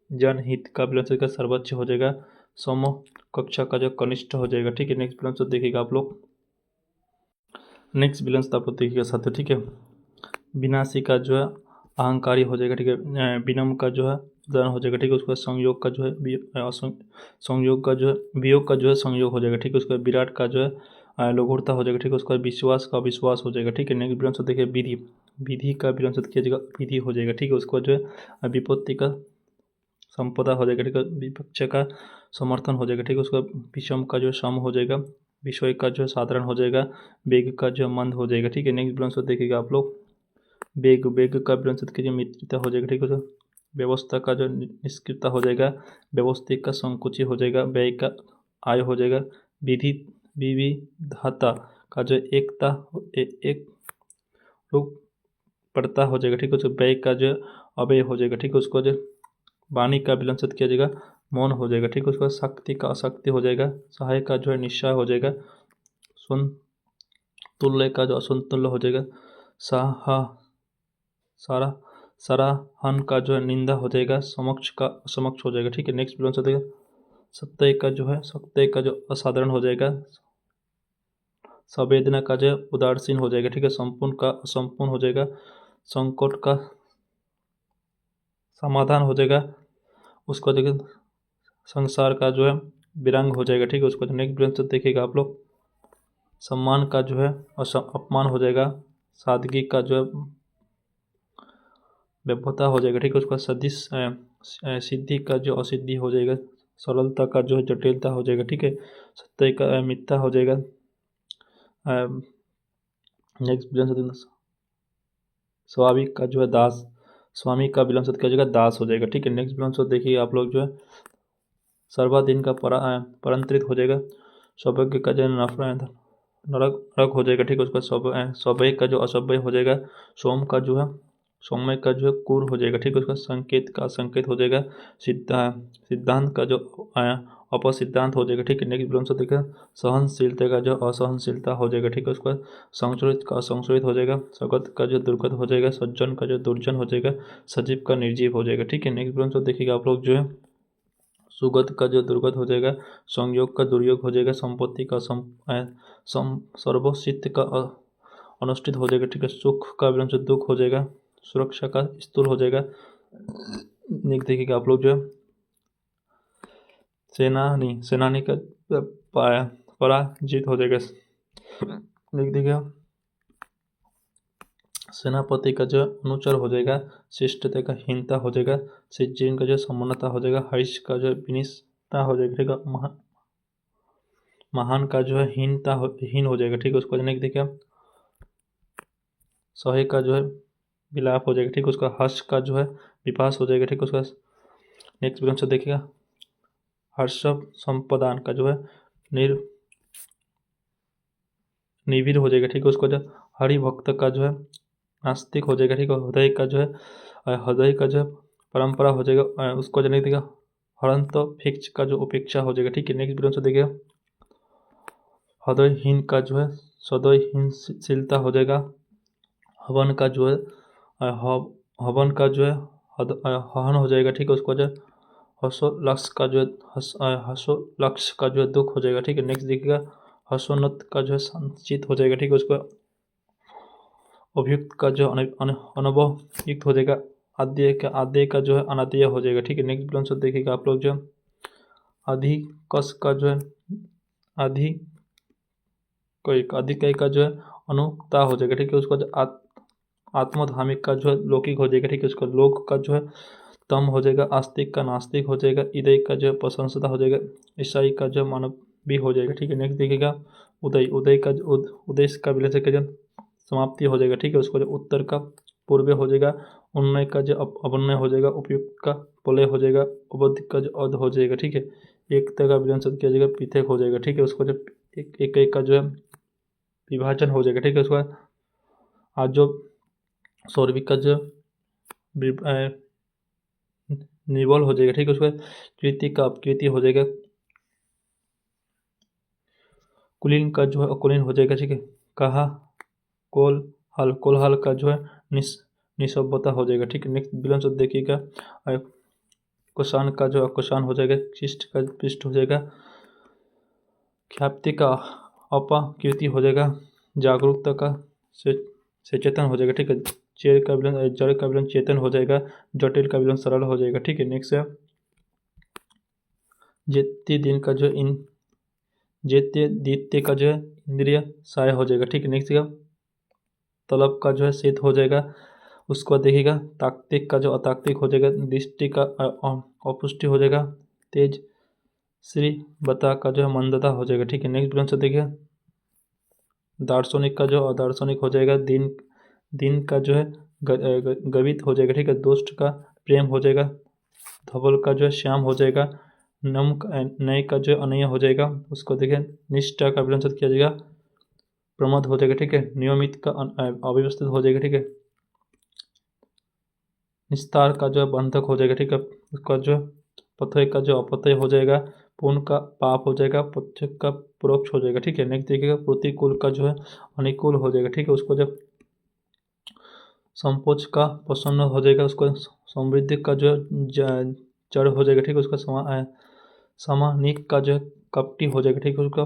जनहित का विलंब का सर्वोच्च हो जाएगा। समो कक्षा का जो कनिष्ठ हो जाएगा। ठीक है, नेक्स्ट बैलेंस देखिएगा आप लोग। नेक्स्ट बैलेंस आप लोग देखिएगा साथियों। ठीक है, विनाशी का जो है अहंकारी हो जाएगा। ठीक है, विनम्र का जो है उदाहरण हो जाएगा। ठीक है, उसके बाद संयोग का जो है संयोग का जो है वियोग का जो है संयोग हो जाएगा। ठीक है, उसके बाद विराट का जो है लघुता हो जाएगा। ठीक है, उसके बाद विश्वास का विश्वास हो जाएगा। ठीक है, नेक्स्ट विलंब शब्द देखिए विधि, विधि का विलंब शब्द किया जाएगा विधि हो जाएगा। ठीक है, उसके बाद जो है विपत्ति का संपदा हो जाएगा। ठीक है, विपक्ष का समर्थन हो जाएगा। ठीक है, उसका विषम का जो है सम हो जाएगा। विषय का जो है साधारण हो जाएगा। वेग का जो है मंद हो जाएगा। ठीक है, नेक्स्ट विलंब शब्द देखिएगा आप लोग वेग, वेग का विलंब शब्द कीजिए मित्रता हो जाएगा। ठीक है, व्यवस्था का जो निष्क्रियता हो जाएगा। व्यवस्थित का संकुची हो जाएगा। व्यय का आय हो जाएगा। विधि विविधता का जो एकता एक रूप पड़ता हो जाएगा। ठीक है, उसको व्यय का जो अव्यय हो जाएगा। ठीक है, उसको जो वाणी का विलंब शब्द किया जाएगा मौन हो जाएगा। ठीक है, उसका शक्ति का अशक्ति हो जाएगा। सहाय का जो है निश्चय हो जाएगा। तुल्य का जो असंतुल्य हो जाएगा। सारा सराहन का जो है निंदा हो जाएगा। समक्ष का असमक्ष हो जाएगा। ठीक है, नेक्स्ट विलंब शब्द सत्य का जो है सत्य का जो असाधारण हो जाएगा। संवेदना का जो है उदासीन हो जाएगा। ठीक है, संपूर्ण का असंपूर्ण हो जाएगा। संकट का समाधान हो जाएगा। उसको देखिए संसार का जो है विरंग हो जाएगा। ठीक है, उसको नेक्स्ट विलंब शब्द देखिएगा आप लोग सम्मान का जो है अपमान हो जाएगा। सादगी का जो है व्यवता हो जाएगा। ठीक है, उसका सदिश सिद्धि का जो असिद्धि हो जाएगा। सरलता का जो है जटिलता हो जाएगा। ठीक है, सत्य का मिथ्या हो जाएगा। नेक्स्ट स्वाभाविक का जो है दास, स्वामी का विलंब शब्द क्या हो जाएगा दास हो जाएगा। ठीक है, नेक्स्ट विलंब शब्द देखिए आप लोग जो है सर्वाधीन का परंतरित हो जाएगा। सौभाग्य का जो नरक नरक हो जाएगा। ठीक है, उसका सौभय का जो असभ्य हो जाएगा। सोम का जो है सौम्य का जो है कूर हो जाएगा। ठीक है, उसका संकेत का संकेत हो जाएगा। सिद्धांत का जो अपसिद्धांत हो जाएगा। ठीक है, नेक्स्ट विलंब शब्द देखिए सहनशीलता का जो असहनशीलता हो जाएगा। ठीक है, उसका संशोधित का असंशोधित हो जाएगा। सगत का जो दुर्गत हो जाएगा। सज्जन का जो दुर्जन हो जाएगा। सजीव का निर्जीव हो जाएगा। ठीक है, नेक्स्ट विलंब शब्द देखिएगा आप लोग जो है सुगत का जो दुर्गत हो जाएगा। संयोग का दुर्योग हो जाएगा। संपत्ति का सर्वसिद्ध का अनुष्ठित हो जाएगा। ठीक है, सुख का विलंब शब्द दुख हो जाएगा। सुरक्षा का स्थूल हो जाएगा। नेक्स्ट देखिएगा आप लोग जो है सेनानी का पराजित हो जाएगा। नेक्स्ट देखिएगा सेनापति का जो अनुचर हो जाएगा। शिष्टता का हीनता हो जाएगा। सिज्जीन का जो सम्मानता हो जाएगा। हर्ष का जो विनिष्ठता हो जाएगा। ठीक है, महान का जो है हीन हो जाएगा। ठीक है, उसको नेक्स्ट देखिए सहे का जो है विलाप हो जाएगा। ठीक है, उसका हर्ष का जो है विपास हो जाएगा। ठीक है, उसका नेक्स्ट विलंब शब्द देखिएगा हर्ष संपदान का जो है निविर हो जाएगा। ठीक है, उसको जो हरिभक्त का जो है नास्तिक हो जाएगा। ठीक है, हृदय का जो है परंपरा हो जाएगा। उसको जो नहीं देगा हरंत फिक्स का जो उपेक्षा हो जाएगा। ठीक है, नेक्स्ट विलंब शब्द देखिएगा हृदयहीन का जो है सदयहीनशीलता हो जाएगा। हवन का जो है हवन का जो है हवन हो जाएगा। ठीक है, उसको जो हर्षोल्लास का जो है हर्षोल्लास का जो है दुख हो जाएगा। ठीक है, नेक्स्ट देखिएगा हर्षोन्नत का जो है संचित हो जाएगा। ठीक है, उसको अभियुक्त का जो अनुभव युक्त हो जाएगा। आद्य का जो है अनाद्य हो जाएगा। ठीक है, नेक्स्ट विलंब शब्द देखिएगा आप लोग जो अधिकस का जो है अधिकय का जो है अनुक्ता हो जाएगा। ठीक है, उसका जो आत्मधामिक का जो है लौकिक हो जाएगा। ठीक है, उसका लोक का जो है तम हो जाएगा। आस्तिक का नास्तिक हो जाएगा। इदय का जो है प्रशंसता हो जाएगा। ईसाई का जो मानव भी हो जाएगा। ठीक है, नेक्स्ट देखिएगा उदय का उद्देश्य का विलय का जो समाप्ति हो जाएगा। ठीक है, उसको जो उत्तर का पूर्व हो जाएगा। उन्नय का जो अवन्नय हो जाएगा। उपयुक्त का प्रलय हो जाएगा। अवध का जो अध हो जाएगा। ठीक है, एकता का विलय किया जाएगा पृथक हो जाएगा। ठीक है, उसको जो एक का जो है विभाजन हो जाएगा। ठीक है, उसके बाद आज जो सौरभिक का जो निवल हो जाएगा। ठीक है, उसके बाद कृति का अपकृति हो जाएगा। कुलीन का जो है अकुलीन हो जाएगा। ठीक है, कहा कोलहल का जो है निसभ्यता हो जाएगा। ठीक है, नेक्स्ट विलंब शब्द देखिएगा कुशान का जो अकुशान हो जाएगा, शिष्ट का पिष्ट हो जाएगा, ख्याप्ति का अपकीर्ति हो जाएगा, जागरूकता का से चेतन हो जाएगा। ठीक है, चेर का विलंब जड़ का विलंब चेतन हो जाएगा, जटिल का विलंब सरल हो जाएगा। ठीक है, नेक्स्ट है जेते दिन का जो इन जेते दीत्य का जो है इंद्रिय साय हो जाएगा। ठीक है, नेक्स्ट है तलब का जो है शीत हो जाएगा, उसको देखिएगा। ताक्तिक का जो अताक्तिक हो जाएगा, दृष्टि का अपुष्टि हो जाएगा, तेज श्री बता का जो है मंदता हो जाएगा। ठीक है, नेक्स्ट विलंब से देखिए दार्शनिक का जो अदार्शनिक हो जाएगा, दिन का जो है गवित हो जाएगा। ठीक है, दुष्ट का प्रेम हो जाएगा, धवल का जो है श्याम हो जाएगा, नय का जो अनय हो जाएगा, उसको देखिए निष्ठा का विलंब किया जाएगा, प्रमोद हो जाएगा। ठीक है, नियमित का अव्यवस्थित हो जाएगा। ठीक है, निस्तार का जो है बंधक हो जाएगा। ठीक है, उसका जो पथय का जो अपतय हो जाएगा, पूर्ण का पाप हो जाएगा, पथ्य का परोक्ष हो जाएगा। ठीक है, नेक्स्ट देखिएगा प्रतिकूल का जो है अनुकूल हो जाएगा। ठीक है, उसको जब संपोच का प्रसन्न हो जाएगा, उसको समृद्धि का जो जड़ हो जाएगा। ठीक है, उसका समानिक का जो है कपटी हो जाएगा। ठीक है, उसका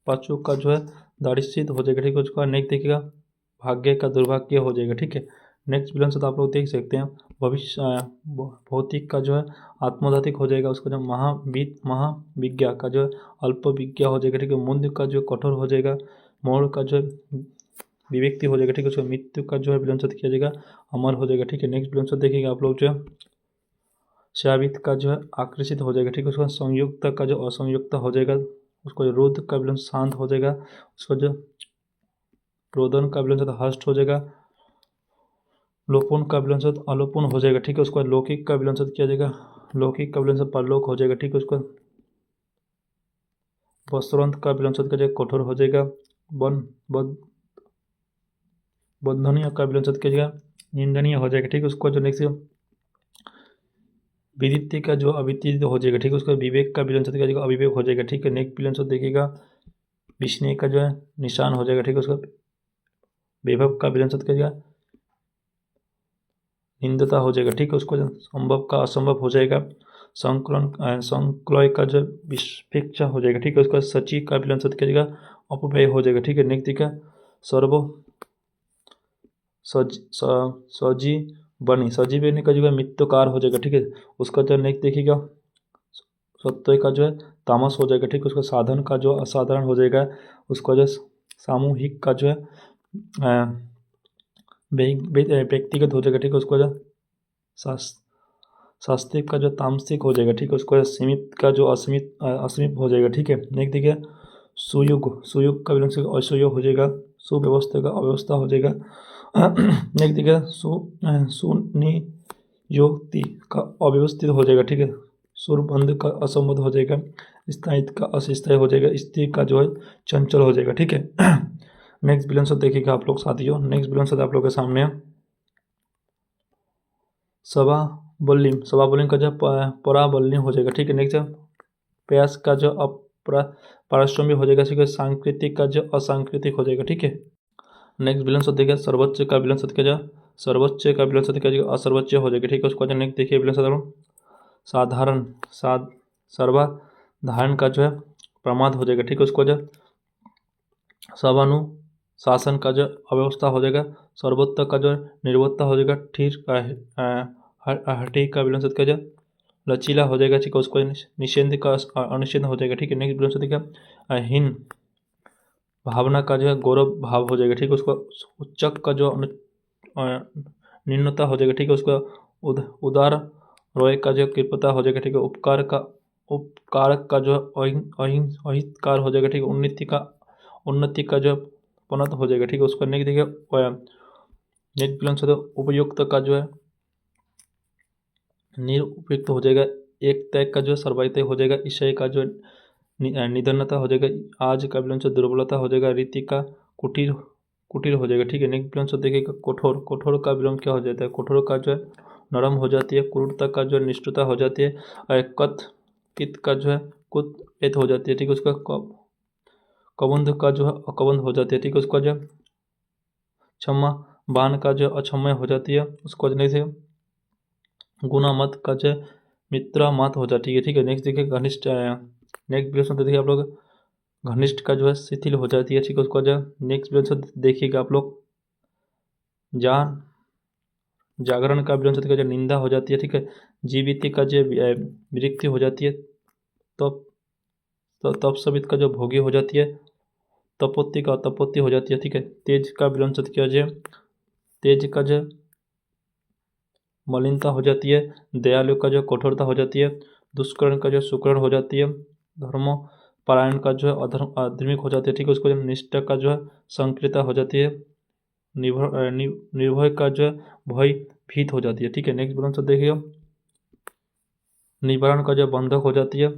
पाचू का जो है दारिशित हो जाएगा। ठीक है, उसका नेक्स्ट देखिएगा भाग्य का दुर्भाग्य हो जाएगा। ठीक है, नेक्स्ट विलंब से तो आप लोग देख सकते हैं भविष्य भौतिक का जो है आत्मोधातिक हो जाएगा, उसका जो महाविज्ञा का जो है अल्प विज्ञा हो जाएगा। ठीक है, मुंद का जो कठोर हो जाएगा, मोड़ का जो विव्यक्ति हो जाएगा। ठीक है, उसका मृत्यु का जो है विलंब किया जाएगा, अमर हो जाएगा। ठीक है, नेक्स्ट विलंब देखिएगा आप लोग जो है शावित का जो है आकर्षित हो जाएगा। ठीक है, उसका संयुक्त का जो असंयुक्त हो जाएगा, उसको जो रुद्र का विलंब शांत हो जाएगा, उसको जो रोदन का विलंब हष्ट हो जाएगा, लोपुन का विलंब अलोपुन हो जाएगा। ठीक है, उसको लौकिक का विलंब किया जाएगा, लौकिक का विलंब परलोक हो जाएगा। ठीक है, उसको वस्त्रंत का विलंब किया जाएगा, कठोर हो जाएगा, बंधनीय का विलंब किया जाएगा, निंदनीय हो जाएगा। ठीक है, उसको जो नेक्स्ट विदित्य का जो अविदित हो जाएगा। ठीक है, उसका विवेक का विलंब किया जाएगा, अविवेक हो जाएगा। ठीक है, नेक्स्ट विलंब देखिएगा विष्णु का जो है निशान हो जाएगा। ठीक है, उसका वैभव का विलंब किया जाएगा, निंदता हो जाएगा। ठीक है, उसको संभव का असंभव हो जाएगा, संक्लय का जो विस्पेक्षा हो जाएगा। ठीक है, उसका सची का विलंब किया जाएगा, अपव्यय हो जाएगा। ठीक है, नेक्स्ट देखिएगा सर्वो सजी बनी का जो है मित्तकार हो जाएगा। ठीक है, उसका जो नेक्स्ट देखिएगा सत्य का जो है तामस हो जाएगा। ठीक है, उसका साधन का जो असाधारण हो जाएगा, उसका जो सामूहिक का जो है व्यक्तिगत हो जाएगा। ठीक है, उसको जो शास्त्रिक का जो तामसिक हो जाएगा। ठीक है, उसको सीमित का जो असीमित हो जाएगा। ठीक है, नेक्स्ट देखिए सुयुग का विलंब असुयोग हो जाएगा, सुव्यवस्था का अव्यवस्था हो जाएगा। नेक्स्ट देखिए सुनियोक्ति का अव्यवस्थित हो जाएगा। ठीक है, सुरबंध का असंबद्ध हो जाएगा, स्थायित्व का अस्थायी हो जाएगा, स्थिर का जो है चंचल हो जाएगा। ठीक है, नेक्स्ट विलंब देखिएगा आप लोग साथियों, नेक्स्ट विलंब आप लोग के सामने सभा का जो पराबल्लिम हो जाएगा। ठीक है, नेक्स्ट प्रयास का जो पारिश्रमिक हो जाएगा। ठीक है, सांकृतिक का जो असांकृतिक हो जाएगा। ठीक है, नेक्स्ट विलंब देखिए सर्वोच्च का विलंब किया जाए, सर्वोच्च का विलंब किया जाएगा, असर्वोच्च हो जाएगा। ठीक है, उसको नेक्स्ट देखिए विलंब साधारण सर्वाधारण का जो है प्रमाद हो जाएगा। ठीक है, उसको जो शासन का जो अव्यवस्था हो जाएगा, सर्वोत्तर का जो निर्वोत्ता हो जाएगा, ठीक हठी का विलंब किया जाए, लचीला हो जाएगा। ठीक है, उसको निषेध का अनिषेध हो जाएगा। ठीक है, नेक्स्ट विलंब देखिए हीन भावना का जो है गौरव भाव हो जाएगा। ठीक है, उसको उच्चक का जो निम्नता हो जाएगा। ठीक है, उसका उदार रोय का जो कृपता हो जाएगा। ठीक है, उपकारक का जो अहितकार हो जाएगा। ठीक है, उन्नति का जो पनत हो जाएगा। ठीक है, उसको नेक्स्ट देखिए नेक्स्ट विलंब उपयुक्त का जो है निरुपयुक्त हो जाएगा, एक तय का जो सर्वायतय हो जाएगा, ईशय का जो निधनता हो जाएगा, आज का विलंब दुर्बलता हो जाएगा, रीति का कुटीर हो जाएगा। ठीक है, नेक्स्ट विलंब देखिएगा कठोर का विलंब क्या हो जाता है, कठोर का जो है नरम हो जाती है, क्रूरता का जो निष्ठुरता हो जाती है, और कित का जो है कुत एत हो जाती है। ठीक है, उसका कबंध का जो है अकबंध हो जाती है। ठीक है, उसका जो क्षमा बान का जो अक्षम्य हो जाती है, उसको नहीं से गुना मत का जो मित्र मत हो जाती है, ठीक है। नेक्स्ट देखिए घनिष्ठ, नेक्स्ट प्रश्न देखिए आप लोग, घनिष्ठ का जो है शिथिल हो जाती है, ठीक है। उसको जो नेक्स्ट प्रश्न देखिएगा आप लोग, जान जागरण का विलोम का जो निंदा हो जाती है, ठीक है। जीवित का जो विरक्ति हो जाती है, तप तपस्वित का जो भोगी हो जाती है, तपोत्ति का तपोत्ति हो जाती है, ठीक है। तेज का विलोम क्या जो तेज का जो मलिनता हो जाती है, दयालु का जो कठोरता हो जाती है, दुष्कर्ण का जो सुकर्ण हो जाती है, धर्मो परायण का जो है अधर्मिक हो जाती है, ठीक है। उसको जो निष्ठा का जो है संकृता हो जाती है, निर्भय का जो है भय भीत हो जाती है, ठीक है। नेक्स्ट विलोम शब्द देखिए, निवारण का जो बंधक हो जाती है,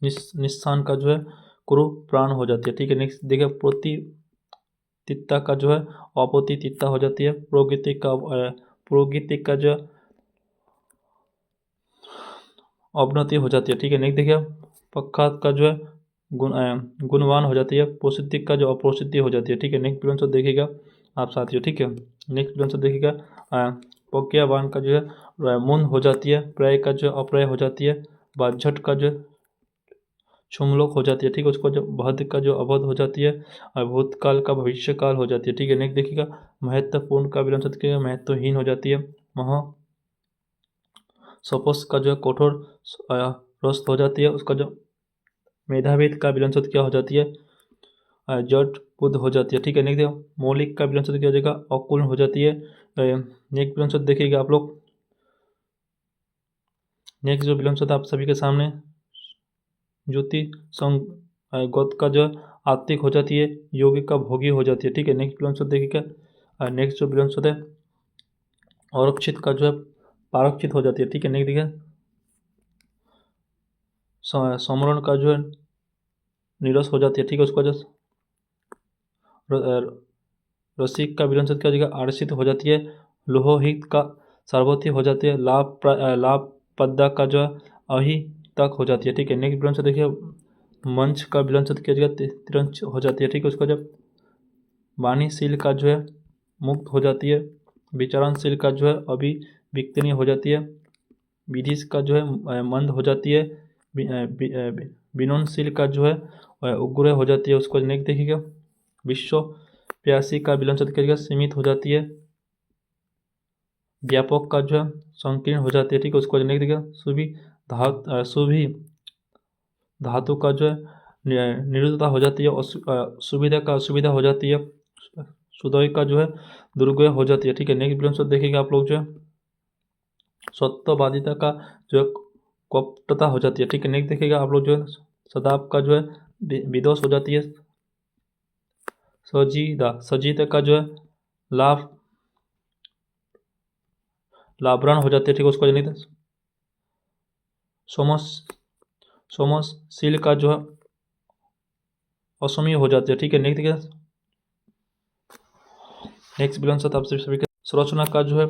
निस्सान का जो है कुरु प्राण हो जाती है, ठीक है। नेक्स्ट देखिए, प्रोतितित्ता का जो है अपोतितित्ता हो जाती है, प्रोगितिक का जो अवनति हो जाती है, ठीक है। नेक्स्ट देखिए, पक्षात का जो है गुणवान हो जाती है, प्रोसिद्धिक का जो अप्रोसिद्धि हो जाती है, ठीक है। नेक्स्ट विलोम शब्द देखिएगा आप साथियों, ठीक है। नेक्स्ट विलोम शब्द देखिएगा, प्रज्ञावान का जो है मुन हो जाती है, प्रय का जो अप्रय हो जाती है, बाझट का जो क्षुमलोक हो जाती है, ठीक है। उसको जो बध का जो अबध हो जाती है, और भूतकाल का भविष्य काल हो जाती है, ठीक है। नेक्स्ट देखिएगा, महत्वपूर्ण का विलोम शब्द क्या, महत्वहीन हो जाती है, महा सपोस का जो कठोर रस्त हो जाती है, उसका जो मेधावेद का विलोम शब्द क्या हो जाती है, जट बुद्ध हो जाती है, ठीक है। नेक्स्ट देखो, मौलिक का विलोम शब्द क्या हो जाएगा, अकुल हो जाती है। नेक्स्ट विलोम शब्द देखिएगा आप लोग, नेक्स्ट जो विलोम शब्द आप सभी के सामने, ज्योति संग गौत का जो आत्तिक हो जाती है, योगी का भोगी हो जाती है, ठीक है। नेक्स्ट विलोम शब्द देखिएगा, नेक्स्ट जो विलोम शब्द है औरक्षित का जो है पारक्षित हो जाती है, ठीक है। नेक्स्ट देखिए, समरण का जो है निरस हो जाती है, ठीक है। उसका जो रसिक का विलोम शब्द क्या हो जाएगा, आरसित हो जाती है, लोहित का सार्वती हो जाती है, लाभ पद्दा का जो अहि तक हो जाती है, ठीक है। नेक्स्ट विलोम शब्द देखिए, मंच का विलोम शब्द क्या हो जाएगा, तिरंच हो जाती है, ठीक है। उसका जब वाणीशील का जो है मुक्त हो जाती है, विचारणशील का जो है अभिव्यक्तनीय हो जाती है, विधिश का जो है मंद हो जाती है, विनोदशील का जो है उग्र हो जाती है। उसको नेक्स्ट देखिएगा, विश्व प्यासी का विलोम शब्द क्या सीमित हो जाती है, व्यापक का जो है संकीर्ण हो जाती है, ठीक है। उसको नेक्स्ट देखिएगा, सुभी धातु का जो है निरुद्धता हो जाती है, और सुविधा का असुविधा हो जाती है, सुदय का जो है दुर्गय हो जाती है, ठीक है। नेक्स्ट विलोम शब्द देखिएगा आप लोग, जो है सत्यवादिता का जो है कपटता हो जाती है, ठीक है। नेक्स्ट देखिएगा आप लोग, जो है सदाब का जो है विदोष हो जाती है, सजीदा का जो है लाभरण हो जाती है, ठीक है। उसको नहीं सोमशील का जो है असमय हो जाती है, ठीक है। नेक्स्ट देखिए, नेक्स्ट विलोम शब्द आपसे सभी संरचना का जो है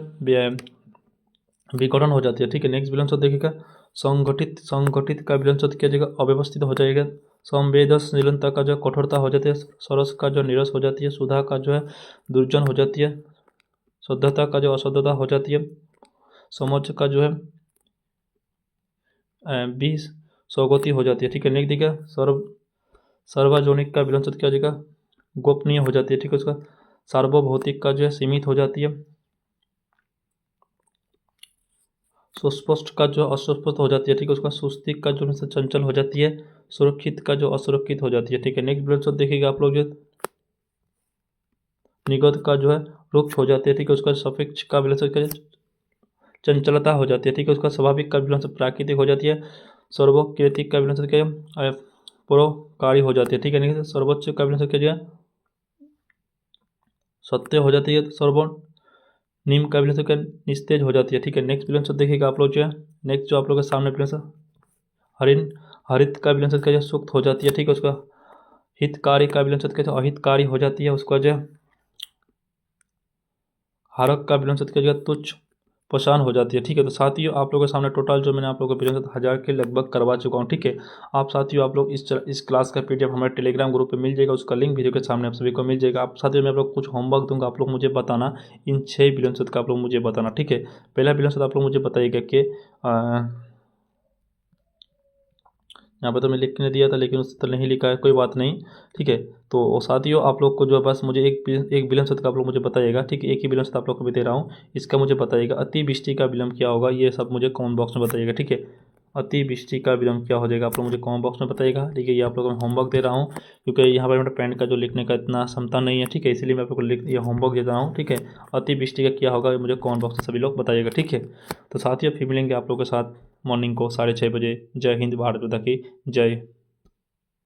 विघटन हो जाती है, ठीक है। नेक्स्ट विलोम शब्द देखिएगा, संगठित का विलोम शब्द क्या जगह अव्यवस्थित हो जाएगा, संवेदनशीलता का जो कठोरता हो जाती है, सरस का जो निरस हो जाती है, सुधा का जो है दुर्जन हो जाती है, शुद्धता का जो अशुद्धता हो जाती है, समझ का जो है बीस सौगति हो जाती है, ठीक है। नेक्स्ट देखिए, सार्वजनिक का विलोम शब्द क्या हो जाएगा, गोपनीय हो जाती है, ठीक है। उसका सार्वभौतिक का जो है सीमित हो जाती है, सुस्पष्ट का जो अस्पष्ट हो जाती है, ठीक है। उसका सुस्तिक का जो चंचल हो जाती है, सुरक्षित का जो असुरक्षित हो जाती है, ठीक है। नेक्स्ट विलोम शब्द देखिएगा आप लोग, जो निगत का जो है रुक्ष हो जाती है, ठीक है। उसका सापेक्ष का विलोम शब्द चंचलता हो जाती है, ठीक है। उसका स्वाभाविक का विलोम शब्द प्राकृतिक हो जाती है, सर्वोकृतिक का विलोम शब्द क्या है, परोपकारी हो जाती है, ठीक है। नहीं सर्वोच्च का विलोम शब्द क्या है, सत्य हो जाती है, सर्वनिम्न का विलोम शब्द क्या निस्तेज हो जाती है, ठीक है। नेक्स्ट विलोम शब्द देखिएगा आप लोग, जो है नेक्स्ट जो आप लोग के सामने विलोम शब्द हरित का विलोम शब्द क्या है, सुक्त हो जाती है, ठीक है। उसका हितकारी का विलोम शब्द क्या है, अहितकारी हो जाती है। उसका जो हारक का विलोम शब्द क्या है, तुच्छ पहचान हो जाती है। ठीक है, तो साथियों आप लोगों के सामने टोटल जो मैंने आप लोगों को प्रीवियस 1000 के लगभग करवा चुका हूँ। ठीक है, आप साथियों आप लोग इस क्लास का PDF हमारे टेलीग्राम ग्रुप पे मिल जाएगा, उसका लिंक वीडियो के सामने आप सभी को मिल जाएगा। आप साथियों मैं आप लोग कुछ होमवर्क दूंगा, आप लोग मुझे बताना इन 6 बिलियन शब्द का आप लोग मुझे बताना। ठीक है, पहला बिलियन शब्द आप लोग मुझे बताइएगा कि यहाँ पर तो मैं लिख के नहीं दिया था, लेकिन उससे तो नहीं लिखा है, कोई बात नहीं। ठीक है, तो साथियों आप लोग को जो है बस मुझे एक विलंब शब्द का आप लोग मुझे बताइएगा। ठीक है, एक ही विलंब शब्द आप लोग को भी दे रहा हूँ, इसका मुझे बताइएगा। अतिवृष्टि का विलंब क्या होगा, ये सब मुझे कमेंट बॉक्स में बताइएगा। ठीक है, अतिवृष्टि का विलंब क्या हो जाएगा, आप लोग मुझे कमेंट बॉक्स में बताइएगा। ठीक है, ये आप लोगों को मैं होमवर्क दे रहा हूँ, क्योंकि यहाँ पर मेरा पेन का जो लिखने का इतना क्षमता नहीं है। ठीक है, इसलिए मैं आप लोग को ये होमवर्क दे रहा हूँ। ठीक है, अतिवृष्टि का क्या होगा, मुझे कमेंट बॉक्स में सभी लोग बताइएगा। ठीक है, तो साथियों फिर मिलेंगे आप लोगों के साथ मॉर्निंग को 6:30 बजे। जय हिंद, भारत माता की जय।